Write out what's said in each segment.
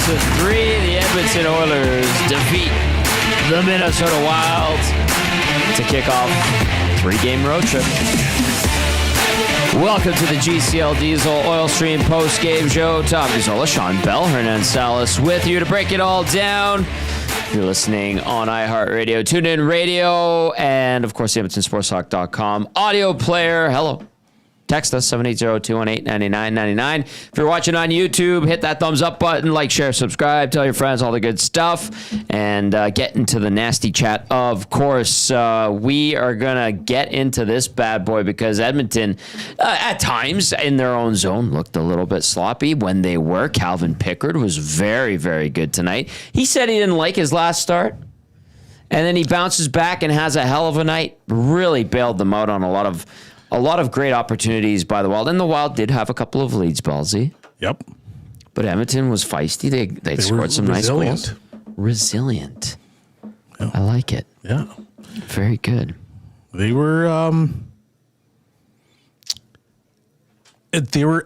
to 3. The Edmonton Oilers defeat the Minnesota Wild to kick off 3-game road trip. Welcome to the GCL Diesel Oil Stream post-game show. Tom Gazzola, Shawn, Belle, Hernan, Salas with you to break it all down. You're listening on iHeartRadio, TuneIn Radio, and of course, the EdmontonSportsTalk.com audio player. Hello. Text us, 780-218-9999. If you're watching on YouTube, hit that thumbs up button, like, share, subscribe, tell your friends, all the good stuff, and get into the nasty chat. Of course, we are going to get into this bad boy because Edmonton, at times, in their own zone, looked a little bit sloppy when they were. Calvin Pickard was very, very good tonight. He said he didn't like his last start, and then he bounces back and has a hell of a night. Really bailed them out on a lot of great opportunities by the Wild. And the Wild did have a couple of leads, Ballsy. Yep. But Edmonton was feisty. They scored some nice goals. Resilient. Yeah. I like it. Yeah. Very good. They were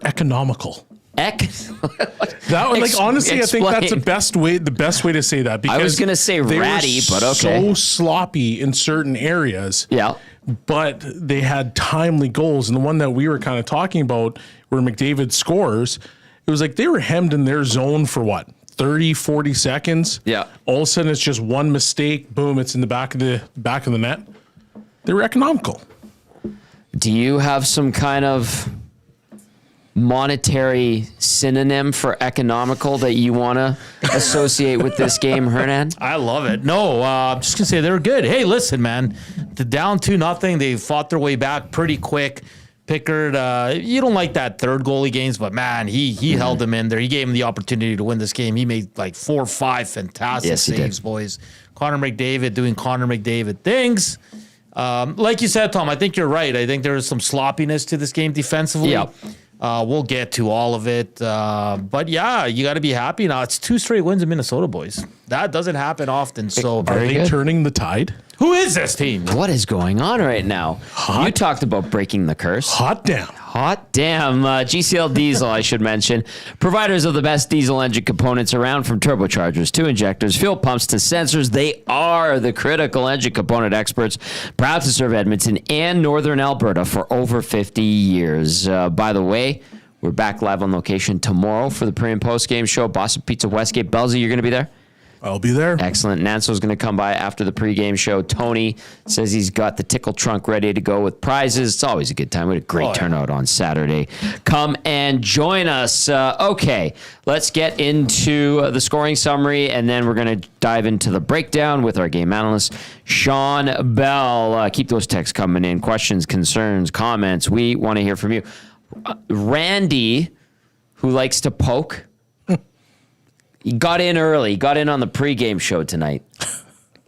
economical. Honestly, I think that's the best way to say that. Because I was going to say ratty, but okay. So sloppy in certain areas. Yeah. But they had timely goals. And the one that we were kind of talking about where McDavid scores, it was like they were hemmed in their zone for 30, 40 seconds. Yeah. All of a sudden it's just one mistake. Boom, it's in the back of the net. They were economical. Do you have some kind of monetary synonym for economical that you want to associate with this game, Hernan? I love it. No, I'm just going to say they were good. Hey, listen, man, the down 2-0, they fought their way back pretty quick. Pickard, you don't like that third goalie games, but man, he held them in there. He gave him the opportunity to win this game. He made like 4 or 5 fantastic saves, boys. Connor McDavid doing Connor McDavid things. Like you said, Tom, I think you're right. I think there is some sloppiness to this game defensively. Yeah. We'll get to all of it. But yeah, you got to be happy now. It's 2 straight wins in Minnesota, boys. That doesn't happen often. So are they turning the tide? Who is this team? What is going on right now? You talked about breaking the curse. Hot damn. GCL Diesel, I should mention. Providers of the best diesel engine components around, from turbochargers to injectors, fuel pumps to sensors. They are the critical engine component experts. Proud to serve Edmonton and Northern Alberta for over 50 years. By the way, we're back live on location tomorrow for the pre- and post-game show. Boston Pizza Westgate. Bellsy, you're going to be there? I'll be there. Excellent. Nanso's going to come by after the pregame show. Tony says he's got the tickle trunk ready to go with prizes. It's always a good time. We had a great turnout on Saturday. Come and join us. Okay, let's get into the scoring summary, and then we're going to dive into the breakdown with our game analyst, Shawn Belle. Keep those texts coming in. Questions, concerns, comments. We want to hear from you. Randy, who likes to poke, he got in early, got in on the pregame show tonight.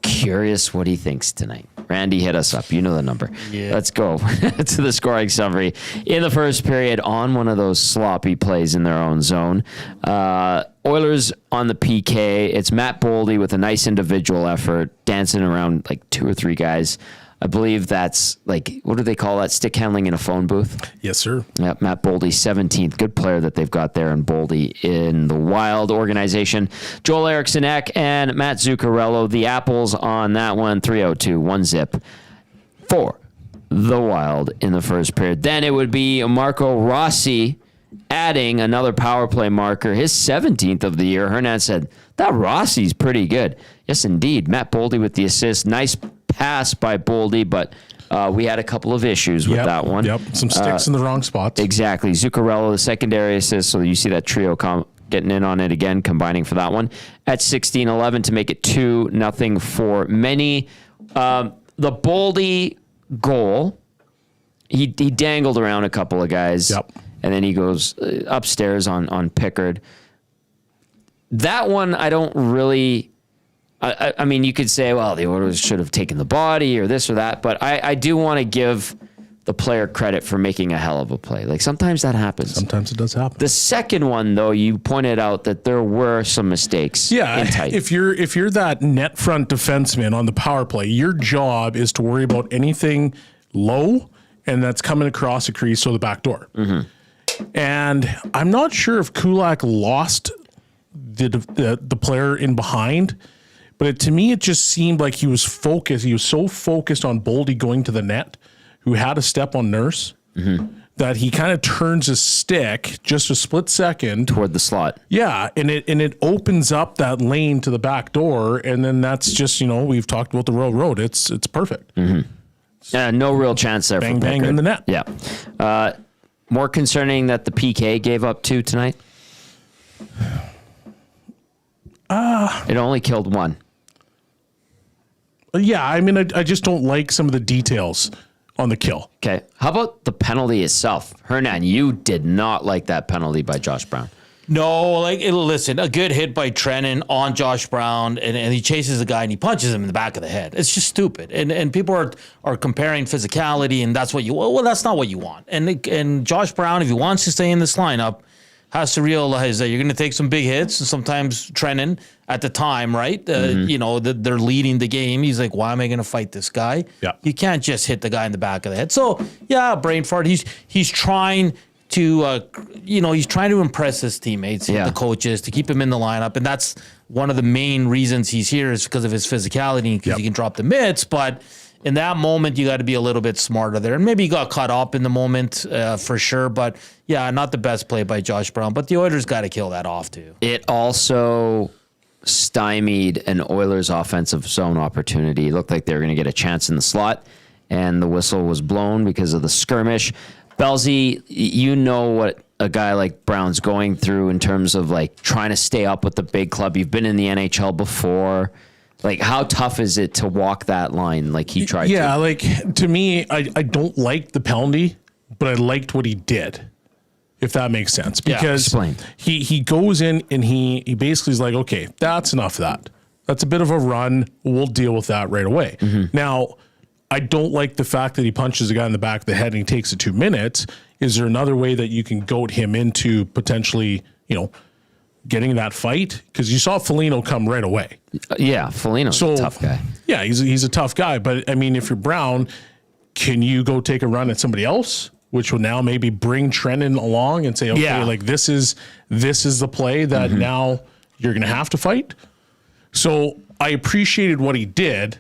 Curious what he thinks tonight. Randy, hit us up. You know the number. Yeah. Let's go to the scoring summary. In the first period, on one of those sloppy plays in their own zone, Oilers on the PK. It's Matt Boldy with a nice individual effort, dancing around like 2 or 3 guys. I believe that's like, what do they call that? Stick handling in a phone booth? Yes, sir. Yeah, Matt Boldy, 17th. Good player that they've got there in Boldy in the Wild organization. Joel Eriksson-Ek and Matt Zuccarello, the apples on that one, 3-0-2, 1-zip for the Wild in the first period. Then it would be Marco Rossi adding another power play marker, his 17th of the year. Hernan said, that Rossi's pretty good. Yes, indeed. Matt Boldy with the assist. Nice pass by Boldy, but we had a couple of issues with that one. Yep, some sticks in the wrong spots. Exactly. Zuccarello, the secondary assist, so you see that trio getting in on it again, combining for that one at 16-11 to make it 2-0 for many. The Boldy goal, he dangled around a couple of guys, and then he goes upstairs on Pickard. That one, I don't really... I mean, you could say, well, the Oilers should have taken the body or this or that, but I do want to give the player credit for making a hell of a play. Like, sometimes that happens. Sometimes it does happen. The second one, though, you pointed out that there were some mistakes. Yeah, in tight. if you're that net front defenseman on the power play, your job is to worry about anything low and that's coming across the crease or the back door. Mm-hmm. And I'm not sure if Kulak lost the player in behind. But to me, it just seemed like he was focused. He was so focused on Boldy going to the net, who had a step on Nurse, that he kind of turns his stick just a split second toward the slot. Yeah, and it opens up that lane to the back door, and then that's just, we've talked about the Royal Road. It's perfect. No real chance there. Bang, for bang Pickard. in the net. Yeah. More concerning that the PK gave up 2 tonight. It only killed 1. Yeah, I mean, I just don't like some of the details on the kill. Okay. How about the penalty itself? Hernan, you did not like that penalty by Josh Brown. No, listen, a good hit by Trennan on Josh Brown, and he chases the guy and he punches him in the back of the head. It's just stupid. And people are comparing physicality, and that's what you well, that's not what you want. And Josh Brown, if he wants to stay in this lineup, has to realize that you're going to take some big hits, and sometimes Trennan at the time, right? They're leading the game. He's like, why am I going to fight this guy? Yeah. You can't just hit the guy in the back of the head. So yeah, brain fart. He's trying to he's trying to impress his teammates, the coaches, to keep him in the lineup, and that's one of the main reasons he's here is because of his physicality, because he can drop the mitts. But in that moment, you got to be a little bit smarter there. And maybe he got caught up in the moment for sure. But yeah, not the best play by Josh Brown. But the Oilers got to kill that off too. It also stymied an Oilers offensive zone opportunity. It looked like they were going to get a chance in the slot, and the whistle was blown because of the skirmish. Bellsy, you know what a guy like Brown's going through in terms of like trying to stay up with the big club. You've been in the NHL before. Like, how tough is it to walk that line like he tried to? Yeah, like, to me, I don't like the penalty, but I liked what he did, if that makes sense. Because he goes in and he basically is like, okay, that's enough of that. That's a bit of a run. We'll deal with that right away. Now, I don't like the fact that he punches a guy in the back of the head and he takes it 2 minutes. Is there another way that you can goat him into potentially, getting that fight? Because you saw Foligno come right away. Yeah, Foligno's a tough guy. Yeah, he's a tough guy. But, I mean, if you're Brown, can you go take a run at somebody else, which will now maybe bring Trennan along and say, okay, like this is the play that now you're going to have to fight? So I appreciated what he did.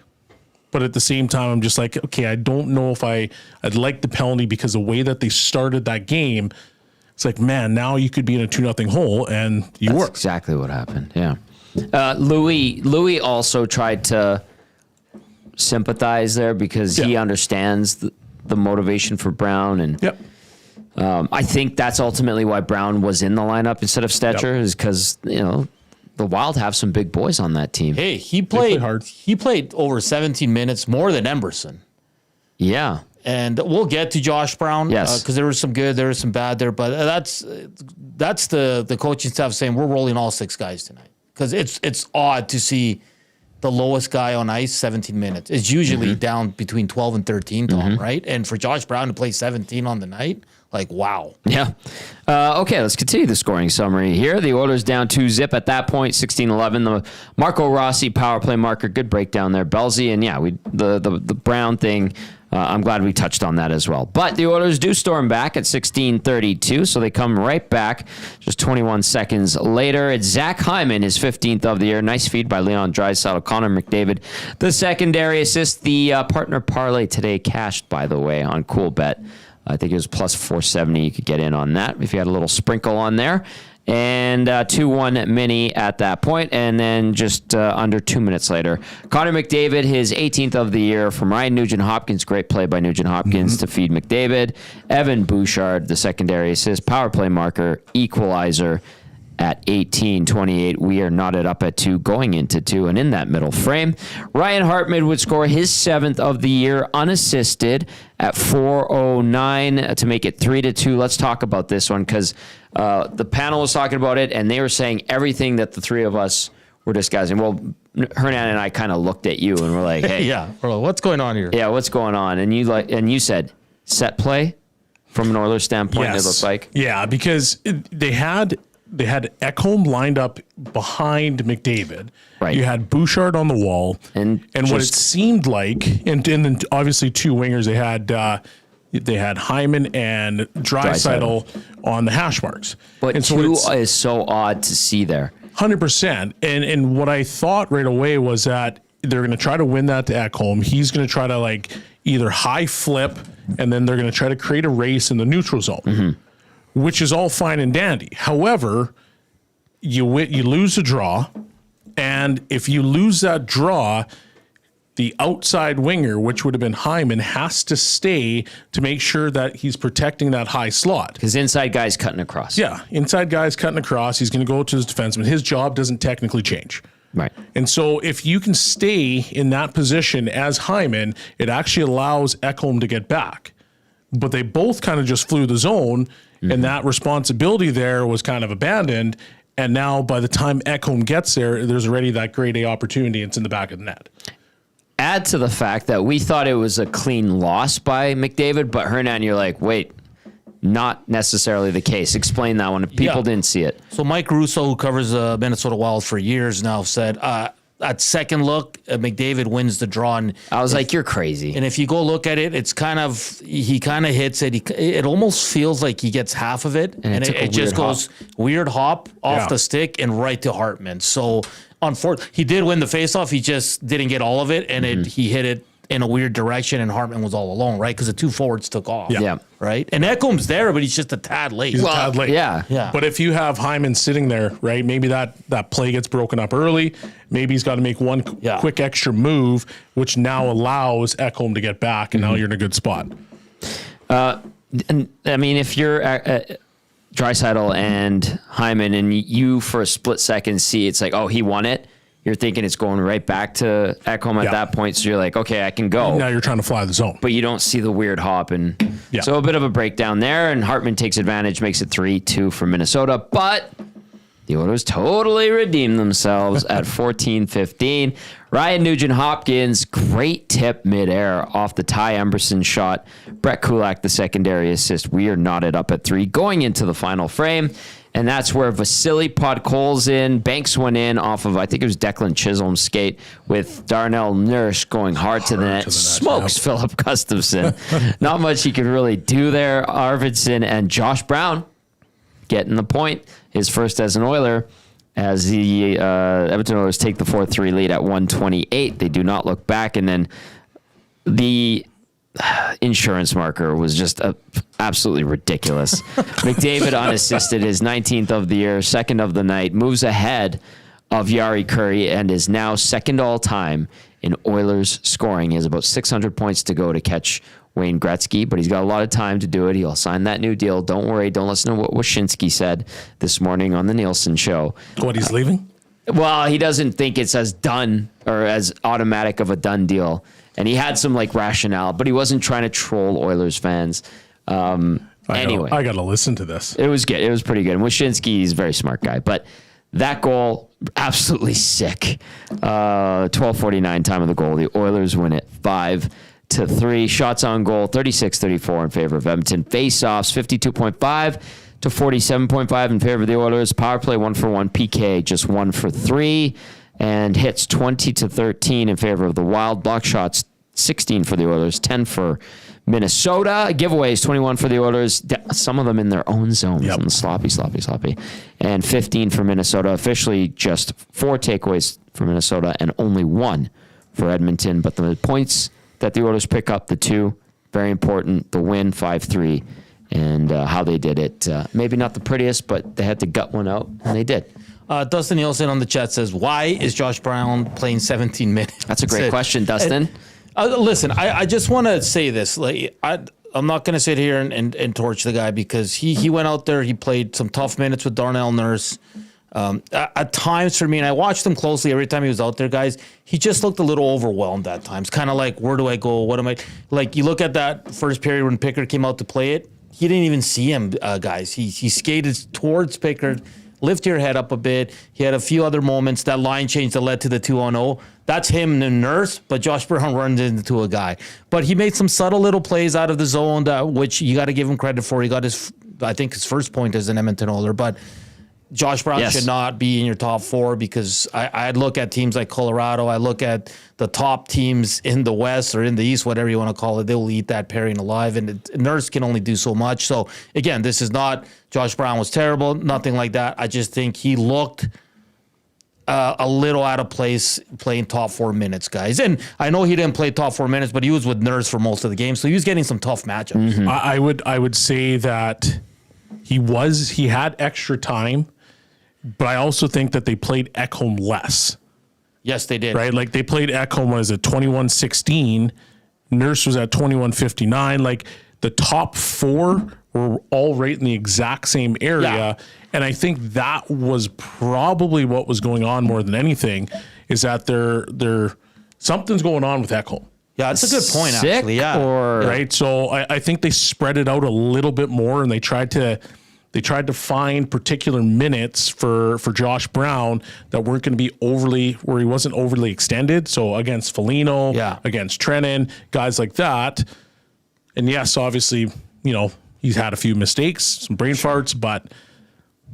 But at the same time, I'm just like, okay, I don't know if I'd like the penalty, because the way that they started that game, it's like, man, now you could be in a 2-0 hole, and That's were. exactly what happened, yeah. Louis also tried to sympathize there because he understands the motivation for Brown. And I think that's ultimately why Brown was in the lineup instead of Stetcher, is because, the Wild have some big boys on that team. Hey, he played hard. He played over 17 minutes more than Emberson. Yeah. And we'll get to Josh Brown, because there was some good, there was some bad there. But that's the coaching staff saying we're rolling all 6 guys tonight, because it's odd to see the lowest guy on ice 17 minutes. It's usually down between 12 and 13, Tom, right? And for Josh Brown to play 17 on the night, like, wow. Yeah. Okay, let's continue the scoring summary here. The Oilers down 2-0 at that point, 16-11. The Marco Rossi power play marker, good breakdown there. Bellsy, and the Brown thing, I'm glad we touched on that as well. But the Oilers do storm back at 16:32, so they come right back just 21 seconds later. It's Zach Hyman, his 15th of the year. Nice feed by Leon Draisaitl, Connor McDavid. The secondary assist, the partner parlay today cashed, by the way, on Cool Bet. I think it was plus 470. You could get in on that if you had a little sprinkle on there. And 2-1 mini at that point. And then just under 2 minutes later, Connor McDavid, his 18th of the year from Ryan Nugent-Hopkins. Great play by Nugent-Hopkins to feed McDavid. Evan Bouchard, the secondary assist, power play marker, equalizer at 18:28. We are knotted up at 2, going into 2, and in that middle frame, Ryan Hartman would score his 7th of the year unassisted at 4:09 to make it 3-2. Let's talk about this one, because the panel was talking about it, and they were saying everything that the three of us were discussing. Well, Hernan and I kind of looked at you and we're like, "Hey, what's going on here?" Yeah, what's going on? And you said set play from an Oilers standpoint. It looked like, because they had Ekholm lined up behind McDavid. Right. You had Bouchard on the wall, and what it seemed like, and then obviously 2 wingers. They had Hyman and Draisaitl on the hash marks. But and so 2 is so odd to see there. 100%. And what I thought right away was that they're going to try to win that to Ekholm. He's going to try to like either high flip, and then they're going to try to create a race in the neutral zone, which is all fine and dandy. However, you lose a draw, and if you lose that draw, the outside winger, which would have been Hyman, has to stay to make sure that he's protecting that high slot. Because inside guy's cutting across. Yeah, inside guy's cutting across. He's going to go to his defenseman. His job doesn't technically change. Right. And so if you can stay in that position as Hyman, it actually allows Ekholm to get back. But they both kind of just flew the zone, and that responsibility there was kind of abandoned. And now by the time Ekholm gets there, there's already that grade A opportunity. It's in the back of the net. Add to the fact that we thought it was a clean loss by McDavid, but Hernan, you're like, wait, not necessarily the case. Explain that one if people didn't see it. So Mike Russo, who covers Minnesota Wild for years now, said at second look, McDavid wins the draw. And I was like, you're crazy. And if you go look at it, it's he kind of hits it. It almost feels like he gets half of it. And it just goes weird hop off the stick and right to Hartman. So he did win the faceoff. He just didn't get all of it. And he hit it in a weird direction, and Hartman was all alone, right? Because the two forwards took off. Yeah. Right? And Ekholm's there, but he's just a tad late. He's a tad late. Yeah. But if you have Hyman sitting there, right, maybe that play gets broken up early. Maybe he's got to make one quick extra move, which now allows Ekholm to get back, and now you're in a good spot. And I mean, if you're Draisaitl and Hyman, and you for a split second see it's like, oh, he won it. You're thinking it's going right back to Ekholm at that point. So you're like, okay, I can go. Now you're trying to fly the zone. But you don't see the weird hop. And so a bit of a breakdown there. And Hartman takes advantage, makes it 3-2 for Minnesota. But the Oilers totally redeemed themselves at 14-15. Ryan Nugent-Hopkins, great tip midair off the Ty Emberson shot. Brett Kulak, the secondary assist. We are knotted up at 3 going into the final frame. And that's where Vasily Podkolzin banks one in off of, I think it was Declan Chisholm's skate, with Darnell Nurse going hard to the net. Smokes Philip Gustafson. Not much he could really do there. Arvidsson and Josh Brown getting the point. His first as an Oiler, as the Edmonton Oilers take the 4-3 lead at 1:28. They do not look back. And then the insurance marker was just absolutely ridiculous. McDavid unassisted, his 19th of the year, second of the night, moves ahead of Jari Kurri and is now second all time in Oilers scoring. He has about 600 points to go to catch Wayne Gretzky, but he's got a lot of time to do it. He'll sign that new deal. Don't worry. Don't listen to what Wyshynski said this morning on the Nielsen show. What, he's leaving? Well, he doesn't think it's as done or as automatic of a done deal. And he had some like rationale, but he wasn't trying to troll Oilers fans. Anyway, I got to listen to this. It was good. It was pretty good. And Wyshynski is a very smart guy, but that goal, absolutely sick. 12:49 time of the goal. The Oilers win it 5-3. Shots on goal, 36-34 in favor of Edmonton. Face-offs, 52.5 to 47.5 in favor of the Oilers. Power play 1-for-1. PK just 1-for-3. And hits 20-13 in favor of the Wild. Block shots 16 for the Oilers, 10 for Minnesota. Giveaways 21 for the Oilers, some of them in their own zones. Yep. Sloppy. And 15 for Minnesota. Officially just 4 takeaways for Minnesota and only 1 for Edmonton. But the points that the Oilers pick up, the 2, very important. The win, 5-3. And how they did it, maybe not the prettiest, but they had to gut one out, and they did. Dustin Nielsen on the chat says, why is Josh Brown playing 17 minutes? That's a great question, Dustin. Listen, I just want to say this. Like, I'm not going to sit here and torch the guy because he went out there. He played some tough minutes with Darnell Nurse. At times for me, and I watched him closely every time he was out there, guys, he just looked a little overwhelmed at times. Kind of like, where do I go? What am I? Like, you look at that first period when Pickard came out to play it. He didn't even see him, guys. He skated towards Pickard. Lift your head up a bit. He had a few other moments. That line change that led to the 2-0. That's him and Nurse, but Josh Brown runs into a guy. But he made some subtle little plays out of the zone, which you got to give him credit for. He got his first point as an Edmonton Oiler. But Josh Brown should not be in your top 4 because I look at teams like Colorado. I look at the top teams in the West or in the East, whatever you want to call it. They'll eat that pairing alive, and Nurse can only do so much. So, again, this is not Josh Brown was terrible, nothing like that. I just think he looked a little out of place playing top 4 minutes, guys. And I know he didn't play top 4 minutes, but he was with Nurse for most of the game, so he was getting some tough matchups. Mm-hmm. I would say that he had extra time, but I also think that they played Ekholm less. Yes, they did. Right? Like they played Ekholm was at 21-16, Nurse was at 21-59. Like the top 4 were all right in the exact same area. Yeah. And I think that was probably what was going on more than anything, is that they're something's going on with Ekholm. Yeah, that's a good point, actually. Yeah. Right. So I think they spread it out a little bit more, and they tried to find particular minutes for Josh Brown that weren't going to be where he wasn't overly extended. So against Foligno, against Trennan, guys like that. And yes, obviously, he's had a few mistakes, some brain farts, but.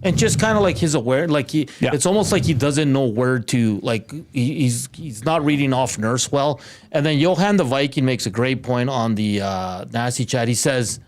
And just kind of like his it's almost like he doesn't know where to, like, he's not reading off Nurse well. And then Johan the Viking makes a great point on the Nasty Chat. He says,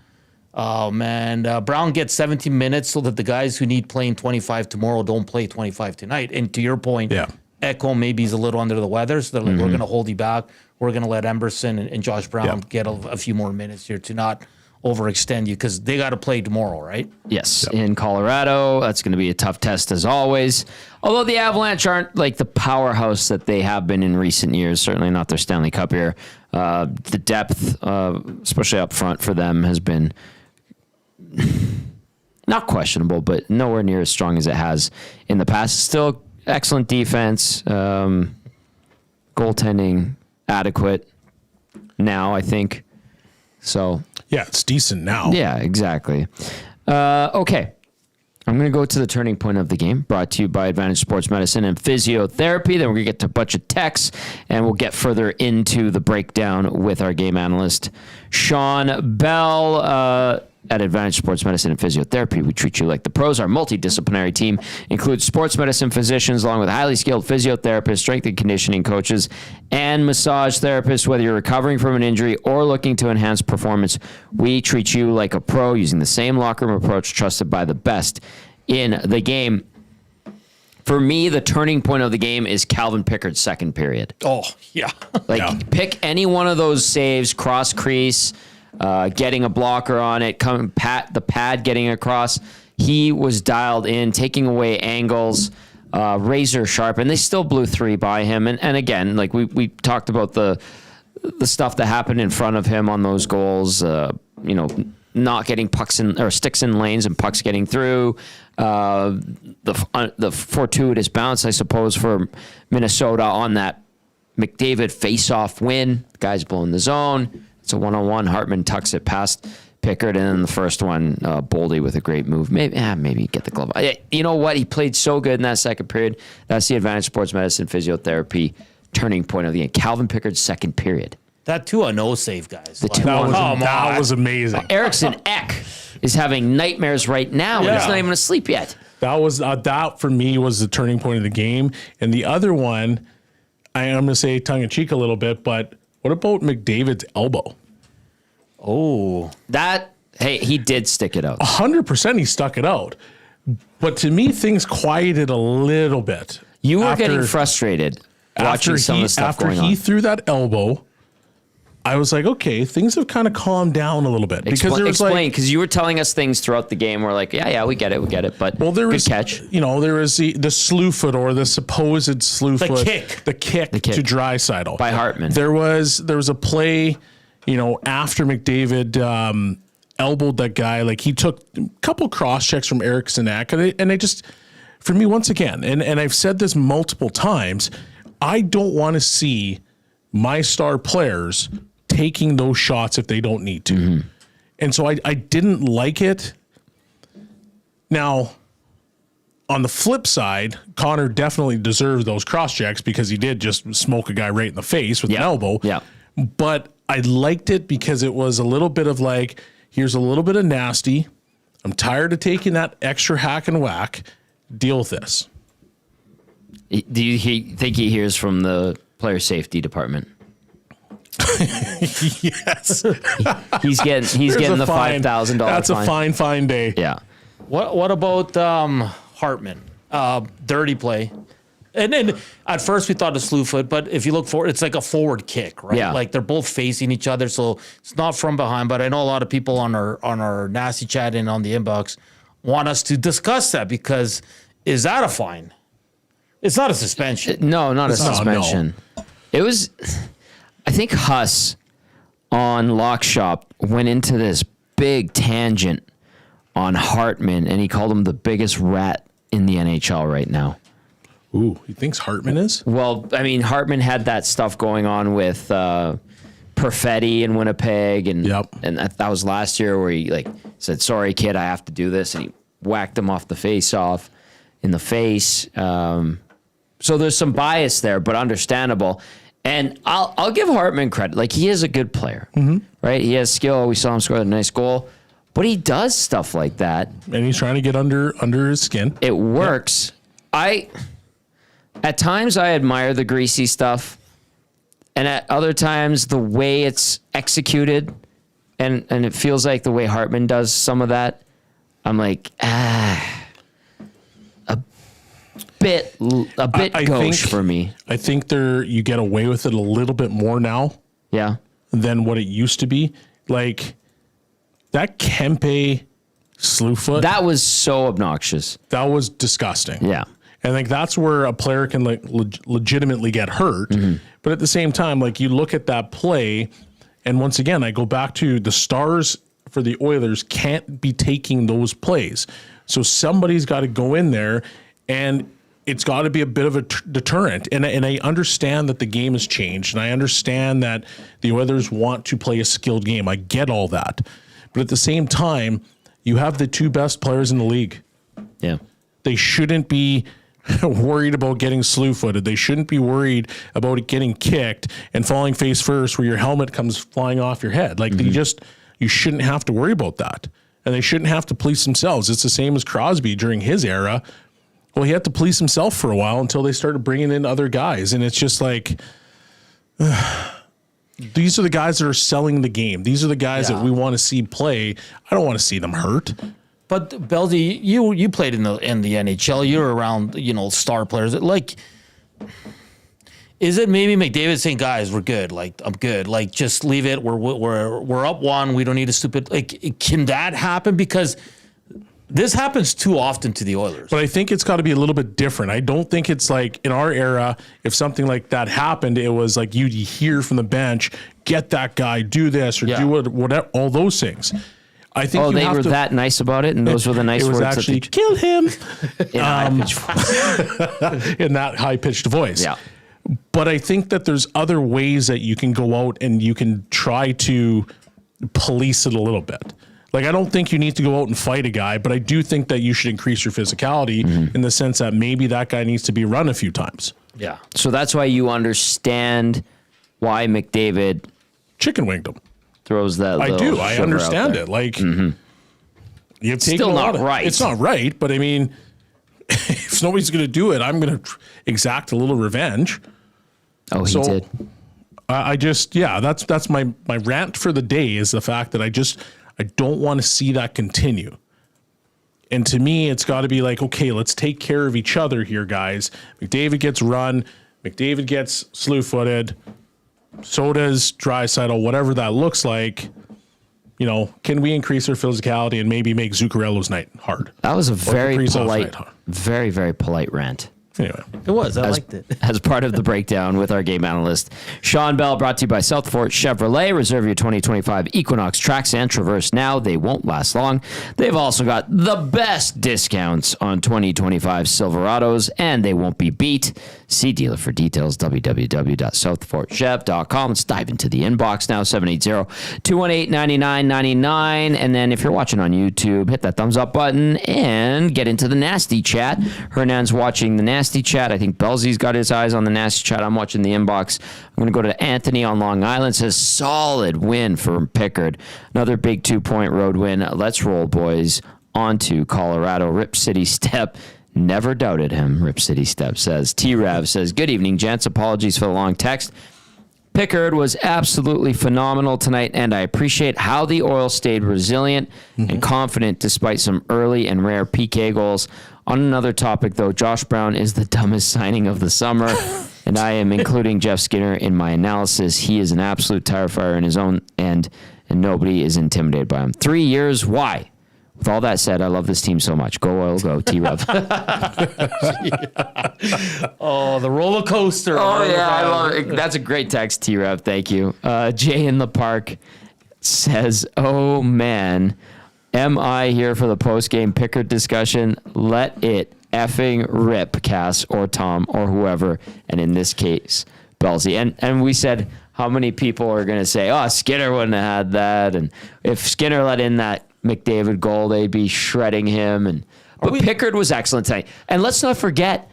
oh, man, Brown gets 17 minutes so that the guys who need playing 25 tomorrow don't play 25 tonight. And to your point, Ekholm maybe he's a little under the weather, so they're like, we're going to hold you back. We're going to let Emberson and Josh Brown get a few more minutes here to not overextend you, because they got to play tomorrow, right? Yes, in Colorado. That's going to be a tough test as always. Although the Avalanche aren't like the powerhouse that they have been in recent years, certainly not their Stanley Cup year. The depth, especially up front for them, has been not questionable, but nowhere near as strong as it has in the past. Still excellent defense, goaltending adequate now, I think. So yeah, it's decent now. Yeah, exactly. Okay. I'm going to go to the turning point of the game, brought to you by Advantage Sports Medicine and Physiotherapy. Then we're going to get to a bunch of texts, and we'll get further into the breakdown with our game analyst, Shawn. Belle, at Advantage Sports Medicine and Physiotherapy, we treat you like the pros. Our multidisciplinary team includes sports medicine physicians, along with highly skilled physiotherapists, strength and conditioning coaches, and massage therapists. Whether you're recovering from an injury or looking to enhance performance, we treat you like a pro using the same locker room approach trusted by the best in the game. For me, the turning point of the game is Calvin Pickard's second period. Oh, yeah. Pick any one of those saves, cross crease, getting a blocker on it, the pad getting across. He was dialed in, taking away angles, razor sharp, and they still blew 3 by him. And again, like we talked about the stuff that happened in front of him on those goals, not getting pucks in or sticks in lanes and pucks getting through. The fortuitous bounce, I suppose, for Minnesota on that McDavid face-off win. The guy's blowing the zone. It's a one-on-one. Hartman tucks it past Pickard, and then the first one, Boldy with a great move. Maybe get the glove. You know what? He played so good in that second period. That's the Advantage Sports Medicine Physiotherapy turning point of the game. Calvin Pickard's second period. That 2-0 save, guys. That was amazing. Eriksson Ek is having nightmares right now. Yeah. He's not even asleep yet. That for me was the turning point of the game. And the other one, I'm going to say tongue in cheek a little bit, but what about McDavid's elbow? Oh, he did stick it out. 100% he stuck it out. But to me, things quieted a little bit. You were getting frustrated watching some of the stuff going on. After he threw that elbow, I was like, okay, things have kind of calmed down a little bit. Explain, because you were telling us things throughout the game. We're like, yeah, we get it. But good catch. There was the slew foot, or the supposed slew foot. The kick to Draisaitl. By Hartman. There was a play, after McDavid elbowed that guy. Like, he took a couple cross checks from Eriksson Ek, and I just, for me, once again, and I've said this multiple times, I don't want to see my star players taking those shots if they don't need to. Mm-hmm. And so I didn't like it. Now, on the flip side, Connor definitely deserved those cross checks because he did just smoke a guy right in the face with an elbow. Yeah. But I liked it because it was a little bit of like, here's a little bit of nasty. I'm tired of taking that extra hack and whack. Deal with this. Do you think he hears from the player safety department? Yes. He's getting the $5,000 That's fine. a fine day. Yeah. What about Hartman? Dirty play. And then at first we thought a slew foot, but if you look forward, it's like a forward kick, right? Yeah. Like they're both facing each other, so it's not from behind. But I know a lot of people on our nasty chat and on the inbox want us to discuss that because is that a fine? It's not a suspension. No, not a suspension. No. It was, I think Huss on Lock Shop went into this big tangent on Hartman, and he called him the biggest rat in the NHL right now. Ooh, he thinks Hartman is? Well, I mean, Hartman had that stuff going on with Perfetti in Winnipeg, and that was last year where he said, "Sorry, kid, I have to do this," and he whacked him off the face-off in the face. So there's some bias there, but understandable. And I'll give Hartman credit. Like, he is a good player, right? He has skill. We saw him score a nice goal, but he does stuff like that. And he's trying to get under his skin. It works. At times I admire the greasy stuff, and at other times the way it's executed, and it feels like the way Hartman does some of that, I'm like, a bit gauche for me. I think you get away with it a little bit more now. Yeah. Than what it used to be. Like that Kempe slew foot. That was so obnoxious. That was disgusting. Yeah. And like that's where a player can legitimately get hurt. But at the same time, like you look at that play, and once again, I go back to the stars for the Oilers can't be taking those plays. So somebody's got to go in there, and it's got to be a bit of a deterrent. And I understand that the game has changed, and I understand that the Oilers want to play a skilled game. I get all that. But at the same time, you have the two best players in the league. Yeah. They shouldn't be worried about getting slew-footed. They shouldn't be worried about it getting kicked and falling face first where your helmet comes flying off your head. Like you shouldn't have to worry about that. And they shouldn't have to police themselves. It's the same as Crosby during his era. Well, he had to police himself for a while until they started bringing in other guys. And it's just like, these are the guys that are selling the game. These are the guys that we want to see play. I don't want to see them hurt. But Belle, you played in the NHL. You're around, star players. Like, is it maybe McDavid saying, "Guys, we're good. Like, I'm good. Like, just leave it. We're up one. We don't need a stupid." Like, can that happen? Because this happens too often to the Oilers. But I think it's got to be a little bit different. I don't think it's like in our era, if something like that happened, it was like you'd hear from the bench, "Get that guy, do this or do whatever," all those things. I think they were that nice about it, and those were the nice words. It was actually kill him in that high-pitched voice. Yeah. But I think that there's other ways that you can go out and you can try to police it a little bit. Like, I don't think you need to go out and fight a guy, but I do think that you should increase your physicality in the sense that maybe that guy needs to be run a few times. Yeah. So that's why you understand why McDavid chicken winged him. Throws that. I do. I understand it. Like, you've taken still a not lot right. It's not right, but I mean, if nobody's going to do it, I'm going to exact a little revenge. Oh, he did. That's my rant for the day is the fact that I don't want to see that continue. And to me, it's got to be like, okay, let's take care of each other here, guys. McDavid gets run. McDavid gets slew-footed. So does Draisaitl, whatever that looks like. Can we increase our physicality and maybe make Zuccarello's night hard? That was a very polite, very, very polite rant. Anyway. It was. I liked it. As part of the breakdown with our game analyst, Shawn Belle, brought to you by Southport Chevrolet. Reserve your 2025 Equinox Trax and Traverse now. They won't last long. They've also got the best discounts on 2025 Silverados, and they won't be beat. See dealer for details, www.southportchev.com. Let's dive into the inbox now, 780-218-9999. And then if you're watching on YouTube, hit that thumbs up button and get into the nasty chat. Hernan's watching the nasty chat. I think Belzy's got his eyes on the nasty chat. I'm watching the inbox. I'm going to go to Anthony on Long Island. Says solid win for Pickard. Another big 2-point road win. Let's roll, boys. On to Colorado. Rip City Step. Never doubted him, Rip City Step says. T-Rav says, good evening, gents. Apologies for the long text. Pickard was absolutely phenomenal tonight, and I appreciate how the Oils stayed resilient and confident despite some early and rare PK goals. On another topic, though, Josh Brown is the dumbest signing of the summer, and I am including Jeff Skinner in my analysis. He is an absolute tire fire in his own end, and nobody is intimidated by him. 3 years, why? With all that said, I love this team so much. Go Oil, go T-Rev. Oh, the roller coaster. Oh, yeah, I love it. That's a great text, T-Rev. Thank you. Jay in the Park says, oh, man, am I here for the post-game Pickard discussion? Let it effing rip, Cass or Tom or whoever, and in this case, Bellsy. And we said how many people are going to say, oh, Skinner wouldn't have had that, and if Skinner let in that McDavid goal, they'd be shredding him. But Pickard was excellent tonight. And let's not forget,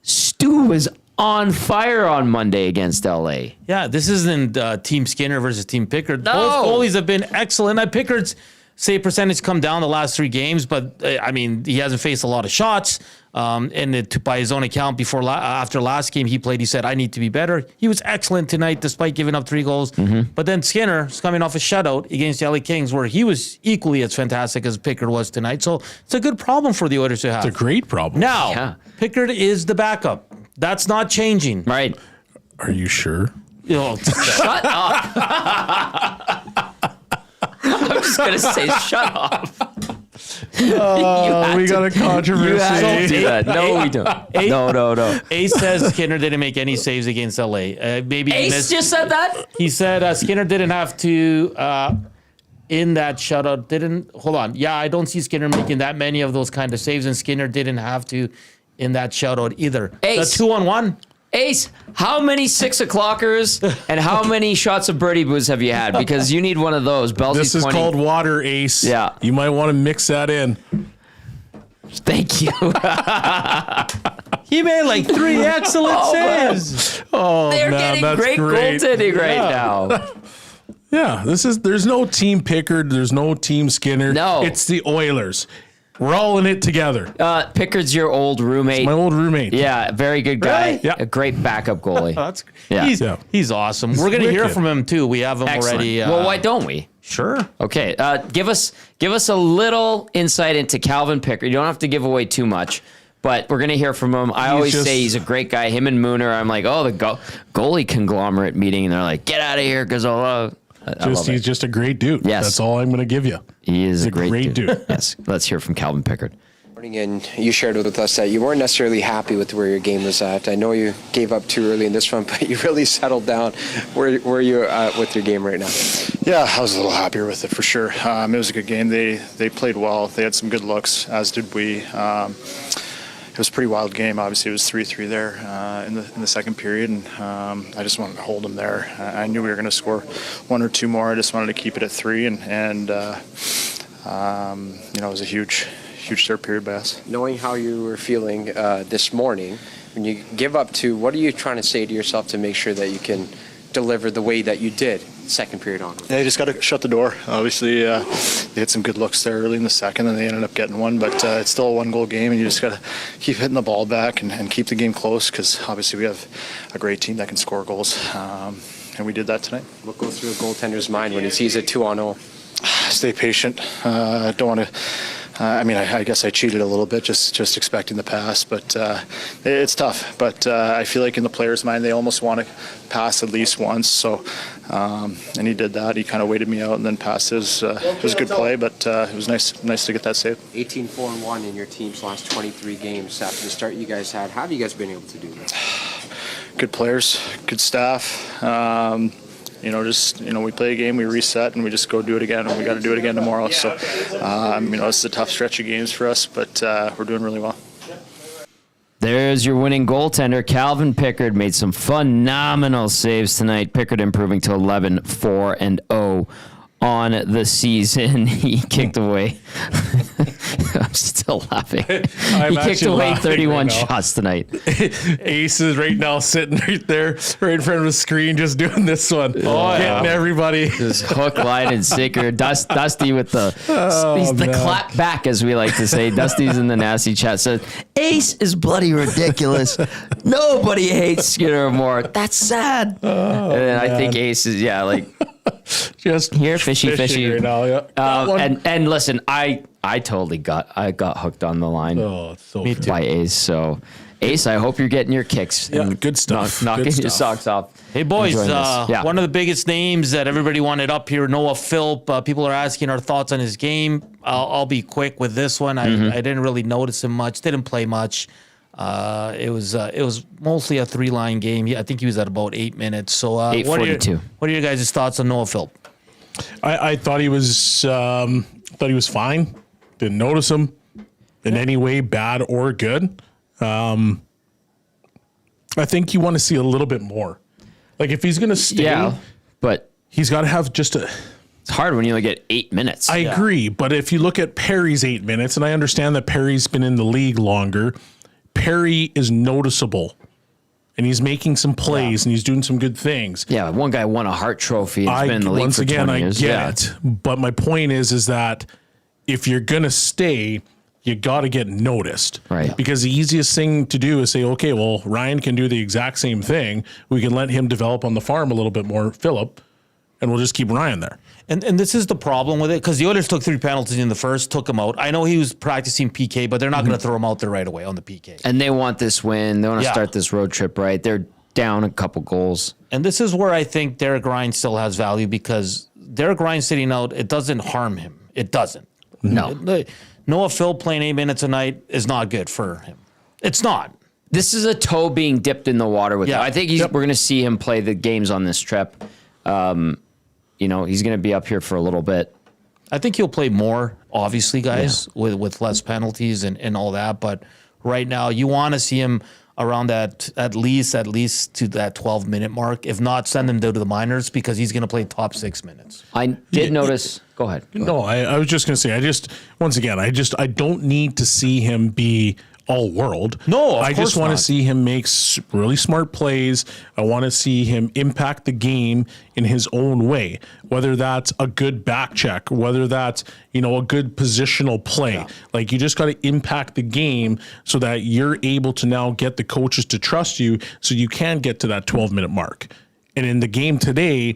Stu was on fire on Monday against LA. Yeah, this isn't Team Skinner versus Team Pickard. No. Both goalies have been excellent. Pickard's save percentage come down the last 3 games, but I mean, he hasn't faced a lot of shots. And by his own account, after last game he played, he said, I need to be better. He was excellent tonight despite giving up 3 goals. Mm-hmm. But then Skinner is coming off a shutout against the LA Kings where he was equally as fantastic as Pickard was tonight. So it's a good problem for the Oilers to have. It's a great problem. Now, Pickard is the backup. That's not changing. Right. Are you sure? Shut up. I'm just going to say shut up. We got a controversy. You had to do that. No, we don't. No. Ace says Skinner didn't make any saves against LA. Maybe Ace just said that? He said Skinner didn't have to in that shutout. Hold on. Yeah, I don't see Skinner making that many of those kind of saves, and Skinner didn't have to in that shutout either. Ace. The 2-on-1. Ace, how many 6 o'clockers and how many shots of birdie booze have you had? Because you need one of those. This is called water, Ace. Yeah. You might want to mix that in. Thank you. He made like 3 excellent saves. They're getting great goaltending right now. Yeah, there's no Team Pickard, there's no Team Skinner. No. It's the Oilers. We're all in it together. Pickard's your old roommate. My old roommate. Yeah, very good guy. Really? Yeah. A great backup goalie. He's awesome. We're going to hear from him too. We have him already. Well, why don't we? Sure. Okay. Give us a little insight into Calvin Pickard. You don't have to give away too much, but we're going to hear from him. I always say he's a great guy. Him and Mooner, I'm like, oh, the goalie conglomerate meeting, and they're like, get out of here, Gazzola. He's just a great dude. Yes. That's all I'm going to give you. He is a great dude. Yes. Let's hear from Calvin Pickard. And you shared with us that you weren't necessarily happy with where your game was at. I know you gave up too early in this one, but you really settled down. Where are you with your game right now? Yeah, I was a little happier with it for sure. It was a good game. They played well. They had some good looks, as did we. It was a pretty wild game. Obviously, it was 3-3 there in the second period, and I just wanted to hold them there. I knew we were going to score 1 or 2 more. I just wanted to keep it at 3, and it was a huge third period by us. Knowing how you were feeling this morning, when you give up 2, what are you trying to say to yourself to make sure that you can deliver the way that you did second period on? They just got to shut the door. Obviously, they had some good looks there early in the second, and they ended up getting one. But it's still a 1-goal game, and you just got to keep hitting the ball back and keep the game close because obviously we have a great team that can score goals, and we did that tonight. What goes through a goaltender's mind when he sees a 2-0? Stay patient. Don't want to. I guess I cheated a little bit, just expecting the pass, but it's tough. But I feel like in the player's mind, they almost want to pass at least once. So, and he did that. He kind of waited me out and then passed his. It was a good play, but it was nice to get that save. 18-4-1 in your team's last 23 games after the start you guys had. How have you guys been able to do that? Good players, good staff. We play a game, we reset, and we just go do it again, and we got to do it again tomorrow. So, it's a tough stretch of games for us, but we're doing really well. There's your winning goaltender, Calvin Pickard, made some phenomenal saves tonight. Pickard improving to 11-4-0 on the season. He kicked away. I'm still laughing. He kicked away 31 shots tonight. Ace is right now sitting right there, right in front of the screen, just doing this one. Getting everybody. Just hook, line, and sinker. Dusty with the clap back, as we like to say. Dusty's in the nasty chat. Says, Ace is bloody ridiculous. Nobody hates Skinner more. That's sad. And I think Ace is, Just Here, fishy. right now. Yeah. And listen, I totally got hooked on the line So Me too. by Ace. So Ace, I hope you're getting your kicks. Yeah, and good stuff. knocking Good your stuff. socks off. Hey boys, Enjoying this. Yeah. one of the biggest names that everybody wanted up here, Noah Philp. People are asking our thoughts on his game. I'll be quick with this one. I didn't really notice him much. Didn't play much. It was mostly a 3-line game. I think he was at about 8 minutes. So 8:42. What are your guys' thoughts on Noah Philp? I thought he was fine. Didn't notice him in any way, bad or good. I think you want to see a little bit more. Like if he's going to stay, Yeah, but he's got to have just a. it's hard when you only get 8 minutes. I agree, but if you look at Perry's 8 minutes, and I understand that Perry's been in the league longer, Perry is noticeable, and he's making some plays and he's doing some good things. Yeah, one guy won a Hart Trophy and has been in the league Once for again, 20 I years. get it, but my point is that if you're gonna stay, you got to get noticed, Right. Because the easiest thing to do is say, okay, well, Ryan can do the exact same thing. We can let him develop on the farm a little bit more, Philp, and we'll just keep Ryan there. And this is the problem with it, because the Oilers took 3 penalties in the first, took him out. I know he was practicing PK, but they're not going to throw him out there right away on the PK. And they want this win. They want to Yeah. start this road trip right. They're down a couple goals. And this is where I think Derek Ryan still has value, because Derek Ryan sitting out, it doesn't harm him. It doesn't. No. Noah Phil playing 8 minutes a night is not good for him. It's not. This is a toe being dipped in the water with Yeah. him. I think we're going to see him play the games on this trip. He's going to be up here for a little bit. I think he'll play more, obviously, guys, with less penalties and all that. But right now, you want to see him around that at least to that 12-minute mark. If not, send him to the minors, because he's going to play top 6 minutes. I did notice. Go ahead. No, I was just going to say, I don't need to see him be all world. No, of I just course want to not. see him make really smart plays. I want to see him impact the game in his own way, whether that's a good back check, whether that's, a good positional play. Yeah. Like you just got to impact the game so that you're able to now get the coaches to trust you so you can get to that 12-minute mark. And in the game today,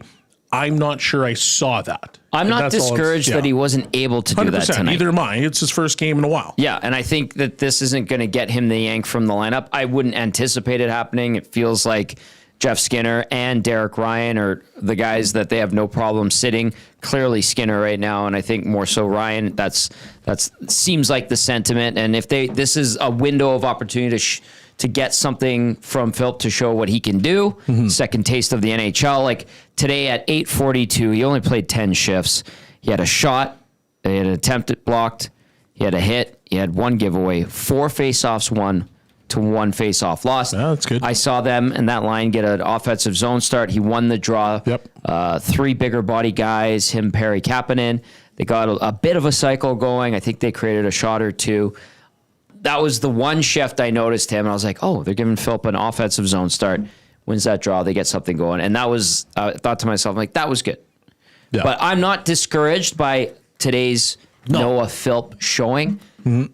I'm not sure I saw that. I'm not discouraged that he wasn't able to do that 100%. tonight. Neither am I. It's his first game in a while. Yeah, and I think that this isn't going to get him the yank from the lineup. I wouldn't anticipate it happening. It feels like Jeff Skinner and Derek Ryan are the guys that they have no problem sitting. Clearly Skinner right now, and I think more so Ryan. That's seems like the sentiment. And if this is a window of opportunity to get something from Philp to show what he can do, second taste of the NHL. Like today at 8:42, he only played 10 shifts. He had a shot, he had an attempt at blocked, he had a hit, he had one giveaway, 4 faceoffs won to 1 faceoff lost. Yeah, that's good. I saw them and that line get an offensive zone start. He won the draw. Yep. 3 bigger body guys, him, Perry, Kapanen. They got a bit of a cycle going. I think they created a shot or two. That was the one shift I noticed him, and I was like, oh, they're giving Philp an offensive zone start. Wins that draw, they get something going. And that was, I thought to myself, like, that was good. Yeah. But I'm not discouraged by today's Noah Philp showing,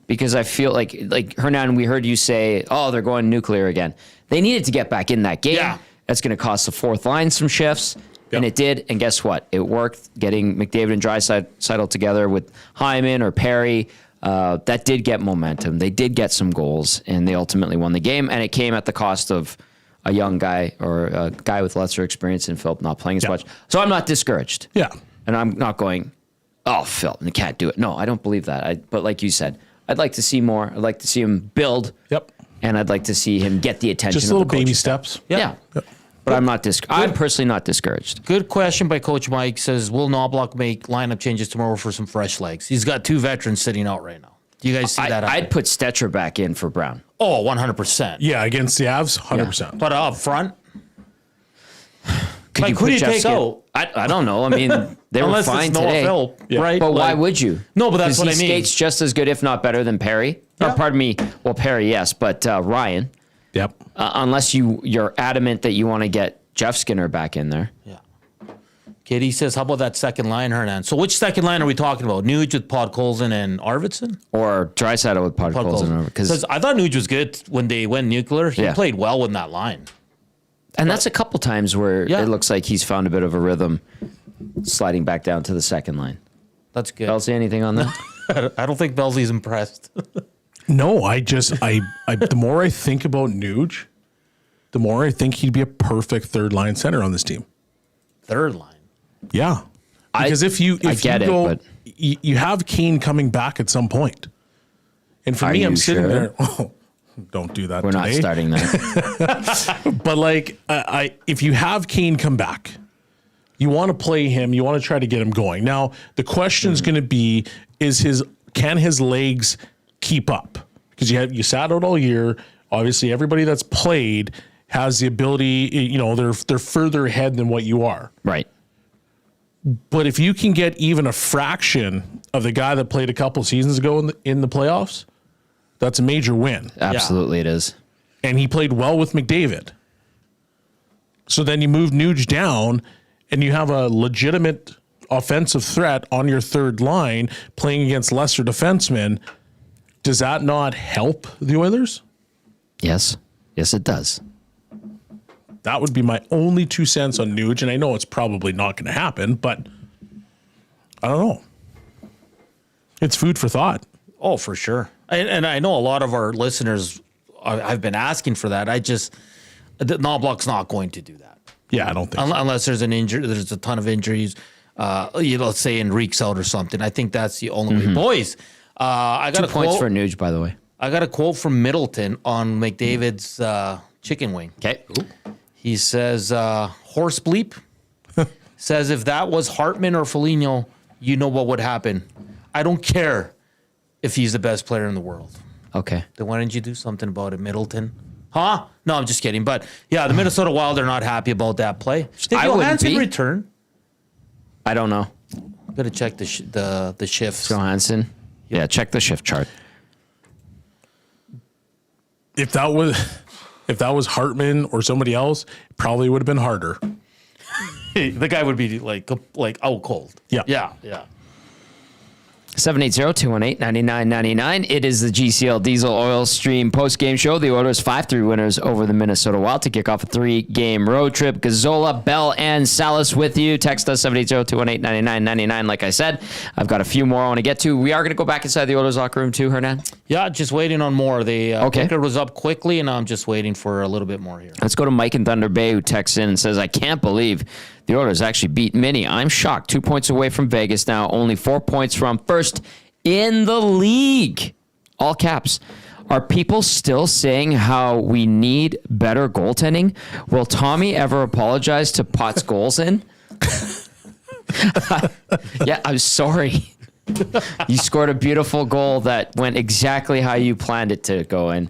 because I feel like Hernan, we heard you say, oh, they're going nuclear again. They needed to get back in that game. Yeah. That's going to cost the fourth line some shifts. And it did. And guess what? It worked, getting McDavid and Draisaitl together with Hyman or Perry. That did get momentum. They did get some goals, and they ultimately won the game. And it came at the cost of a young guy or a guy with lesser experience in Philp not playing as much. So I'm not discouraged. Yeah. And I'm not going, oh, Philp, they can't do it. No, I don't believe that. But like you said, I'd like to see more. I'd like to see him build. Yep. And I'd like to see him get the attention Just of little the coaching baby staff. steps. Yeah. But I'm not I'm personally not discouraged. Good question by Coach Mike. Says, will Knoblauch make lineup changes tomorrow for some fresh legs? He's got 2 veterans sitting out right now. Do you guys see that? I'd put Stetcher back in for Brown. Oh, 100%. Yeah, against the Avs, 100%. But up front, Could like, you who put do you Jeff take Skinner? out? I don't know. I mean, they were Unless fine it's Noah today. Philp, right? But why Like- would you? No, but that's 'Cause what he I mean. skates just as good, if not better, than Perry. Or Yeah. pardon me. Well, Perry, yes, but Ryan. Yep. Unless you're adamant that you want to get Jeff Skinner back in there. Yeah. Katie says, how about that second line, Hernan? So which second line are we talking about? Nuge with Podkolzin and Arvidsson? Or Draisaitl with Podkolzin. Because I thought Nuge was good when they went nuclear. He played well with that line. And that's a couple times where Yeah. it looks like he's found a bit of a rhythm. sliding back down to the second line. That's good. Belle, see anything on that? I don't think Belle's impressed. No, I the more I think about Nuge, the more I think he'd be a perfect third line center on this team. Third line. Yeah. Because if you you have Kane coming back at some point. And for me, I'm sitting there. Oh, don't do that. We're today. not starting that. But like, if you have Kane come back, you want to play him. You want to try to get him going. Now, the question is going to be: can his legs keep up? Because you sat out all year. Obviously, everybody that's played has the ability. You know, they're further ahead than what you are. Right. But if you can get even a fraction of the guy that played a couple seasons ago in the playoffs, that's a major win. Absolutely, it is. And he played well with McDavid. So then you move Nuge down, and you have a legitimate offensive threat on your third line playing against lesser defensemen. Does that not help the Oilers? Yes. Yes, it does. That would be my only 2 cents on Nuge, and I know it's probably not going to happen, but I don't know. It's food for thought. Oh, for sure. And I know a lot of our listeners have been asking for that. Knoblauch's not going to do that. Yeah, I don't think so. Unless there's an injury, there's a ton of injuries. Let's say Enrique's out or something. I think that's the only way. Boys, I got 2 a points quote for Nuge, by the way. I got a quote from Middleton on McDavid's chicken wing. Okay. He says, horse bleep, says if that was Hartman or Foligno, you know what would happen. I don't care if he's the best player in the world. Okay. Then why didn't you do something about it, Middleton? Huh? No, I'm just kidding. But yeah, the Minnesota Wild are not happy about that play. Did Johansson return? I don't know. Got to check the shifts. Johansson. Yeah, check the shift chart. If that was Hartman or somebody else, it probably would have been harder. The guy would be like out cold. Yeah. Yeah. 780-218-9999. It is the GCL Diesel Oil Stream post-game show. The Oilers 5-3 winners over the Minnesota Wild to kick off a 3-game road trip. Gazzola, Belle, and Salas with you. Text us 780-218-9999. Like I said, I've got a few more I want to get to. We are going to go back inside the Oilers locker room too, Hernan. Yeah, just waiting on more. Okay. Pickard was up quickly, and I'm just waiting for a little bit more here. Let's go to Mike in Thunder Bay, who texts in and says, I can't believe the Oilers actually beat Minnie. I'm shocked. 2 points away from Vegas now. Only 4 points from first in the league. All caps. Are people still saying how we need better goaltending? Will Tommy ever apologize to Potts' goals in? Yeah, I'm sorry. You scored a beautiful goal that went exactly how you planned it to go in.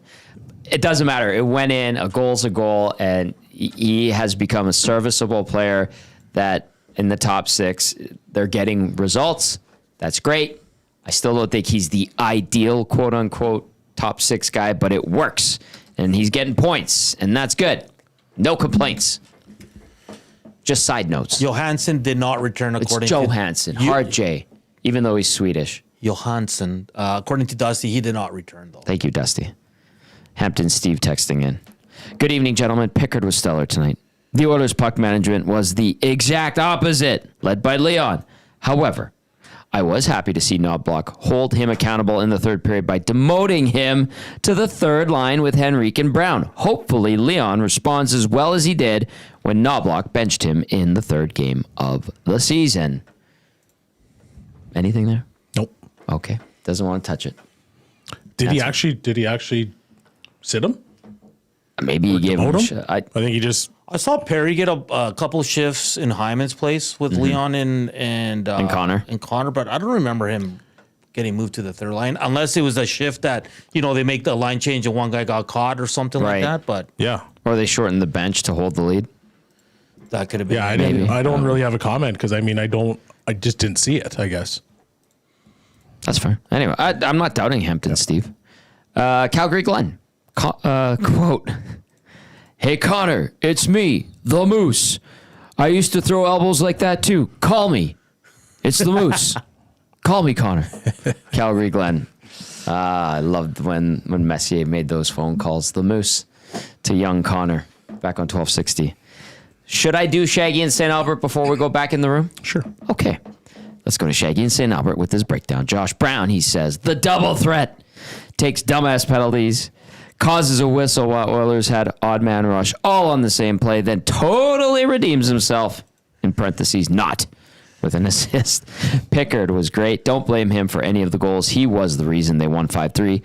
It doesn't matter. It went in. A goal's a goal, and he has become a serviceable player that in the top 6, they're getting results. That's great. I still don't think he's the ideal, quote unquote, top 6 guy, but it works. And he's getting points, and that's good. No complaints. Just side notes. Johansson did not return according to... It's Johansson, hard J, even though he's Swedish. Johansson, according to Dusty, he did not return, though. Thank you, Dusty. Hampton Steve texting in. Good evening, gentlemen. Pickard was stellar tonight. The Oilers' puck management was the exact opposite, led by Leon. However, I was happy to see Knoblauch hold him accountable in the third period by demoting him to the third line with Henrique and Brown. Hopefully, Leon responds as well as he did when Knoblauch benched him in the third game of the season. Anything there? Nope. Okay. Doesn't want to touch it. Did he actually sit him? Maybe he gave him a him? I think he just... I saw Perry get a couple shifts in Hyman's place with Leon and Connor. And Connor, but I don't remember him getting moved to the third line unless it was a shift that, they make the line change and one guy got caught or something like that. But yeah. Or they shortened the bench to hold the lead. That could have been. Yeah, I don't really have a comment because I just didn't see it, I guess. That's fair. Anyway, I'm not doubting Hampton, Steve. Calgary Glenn. Quote, "Hey, Connor, it's me, the Moose. I used to throw elbows like that, too. Call me. It's the Moose. Call me, Connor." Calgary Glenn. I loved when Messier made those phone calls. The Moose to young Connor back on 1260. Should I do Shaggy and St. Albert before we go back in the room? Sure. Okay. Let's go to Shaggy and St. Albert with his breakdown. Josh Brown, he says, the double threat takes dumbass penalties, causes a whistle while Oilers had odd man rush all on the same play, then totally redeems himself, in parentheses, not with an assist. Pickard was great. Don't blame him for any of the goals. He was the reason they won 5-3.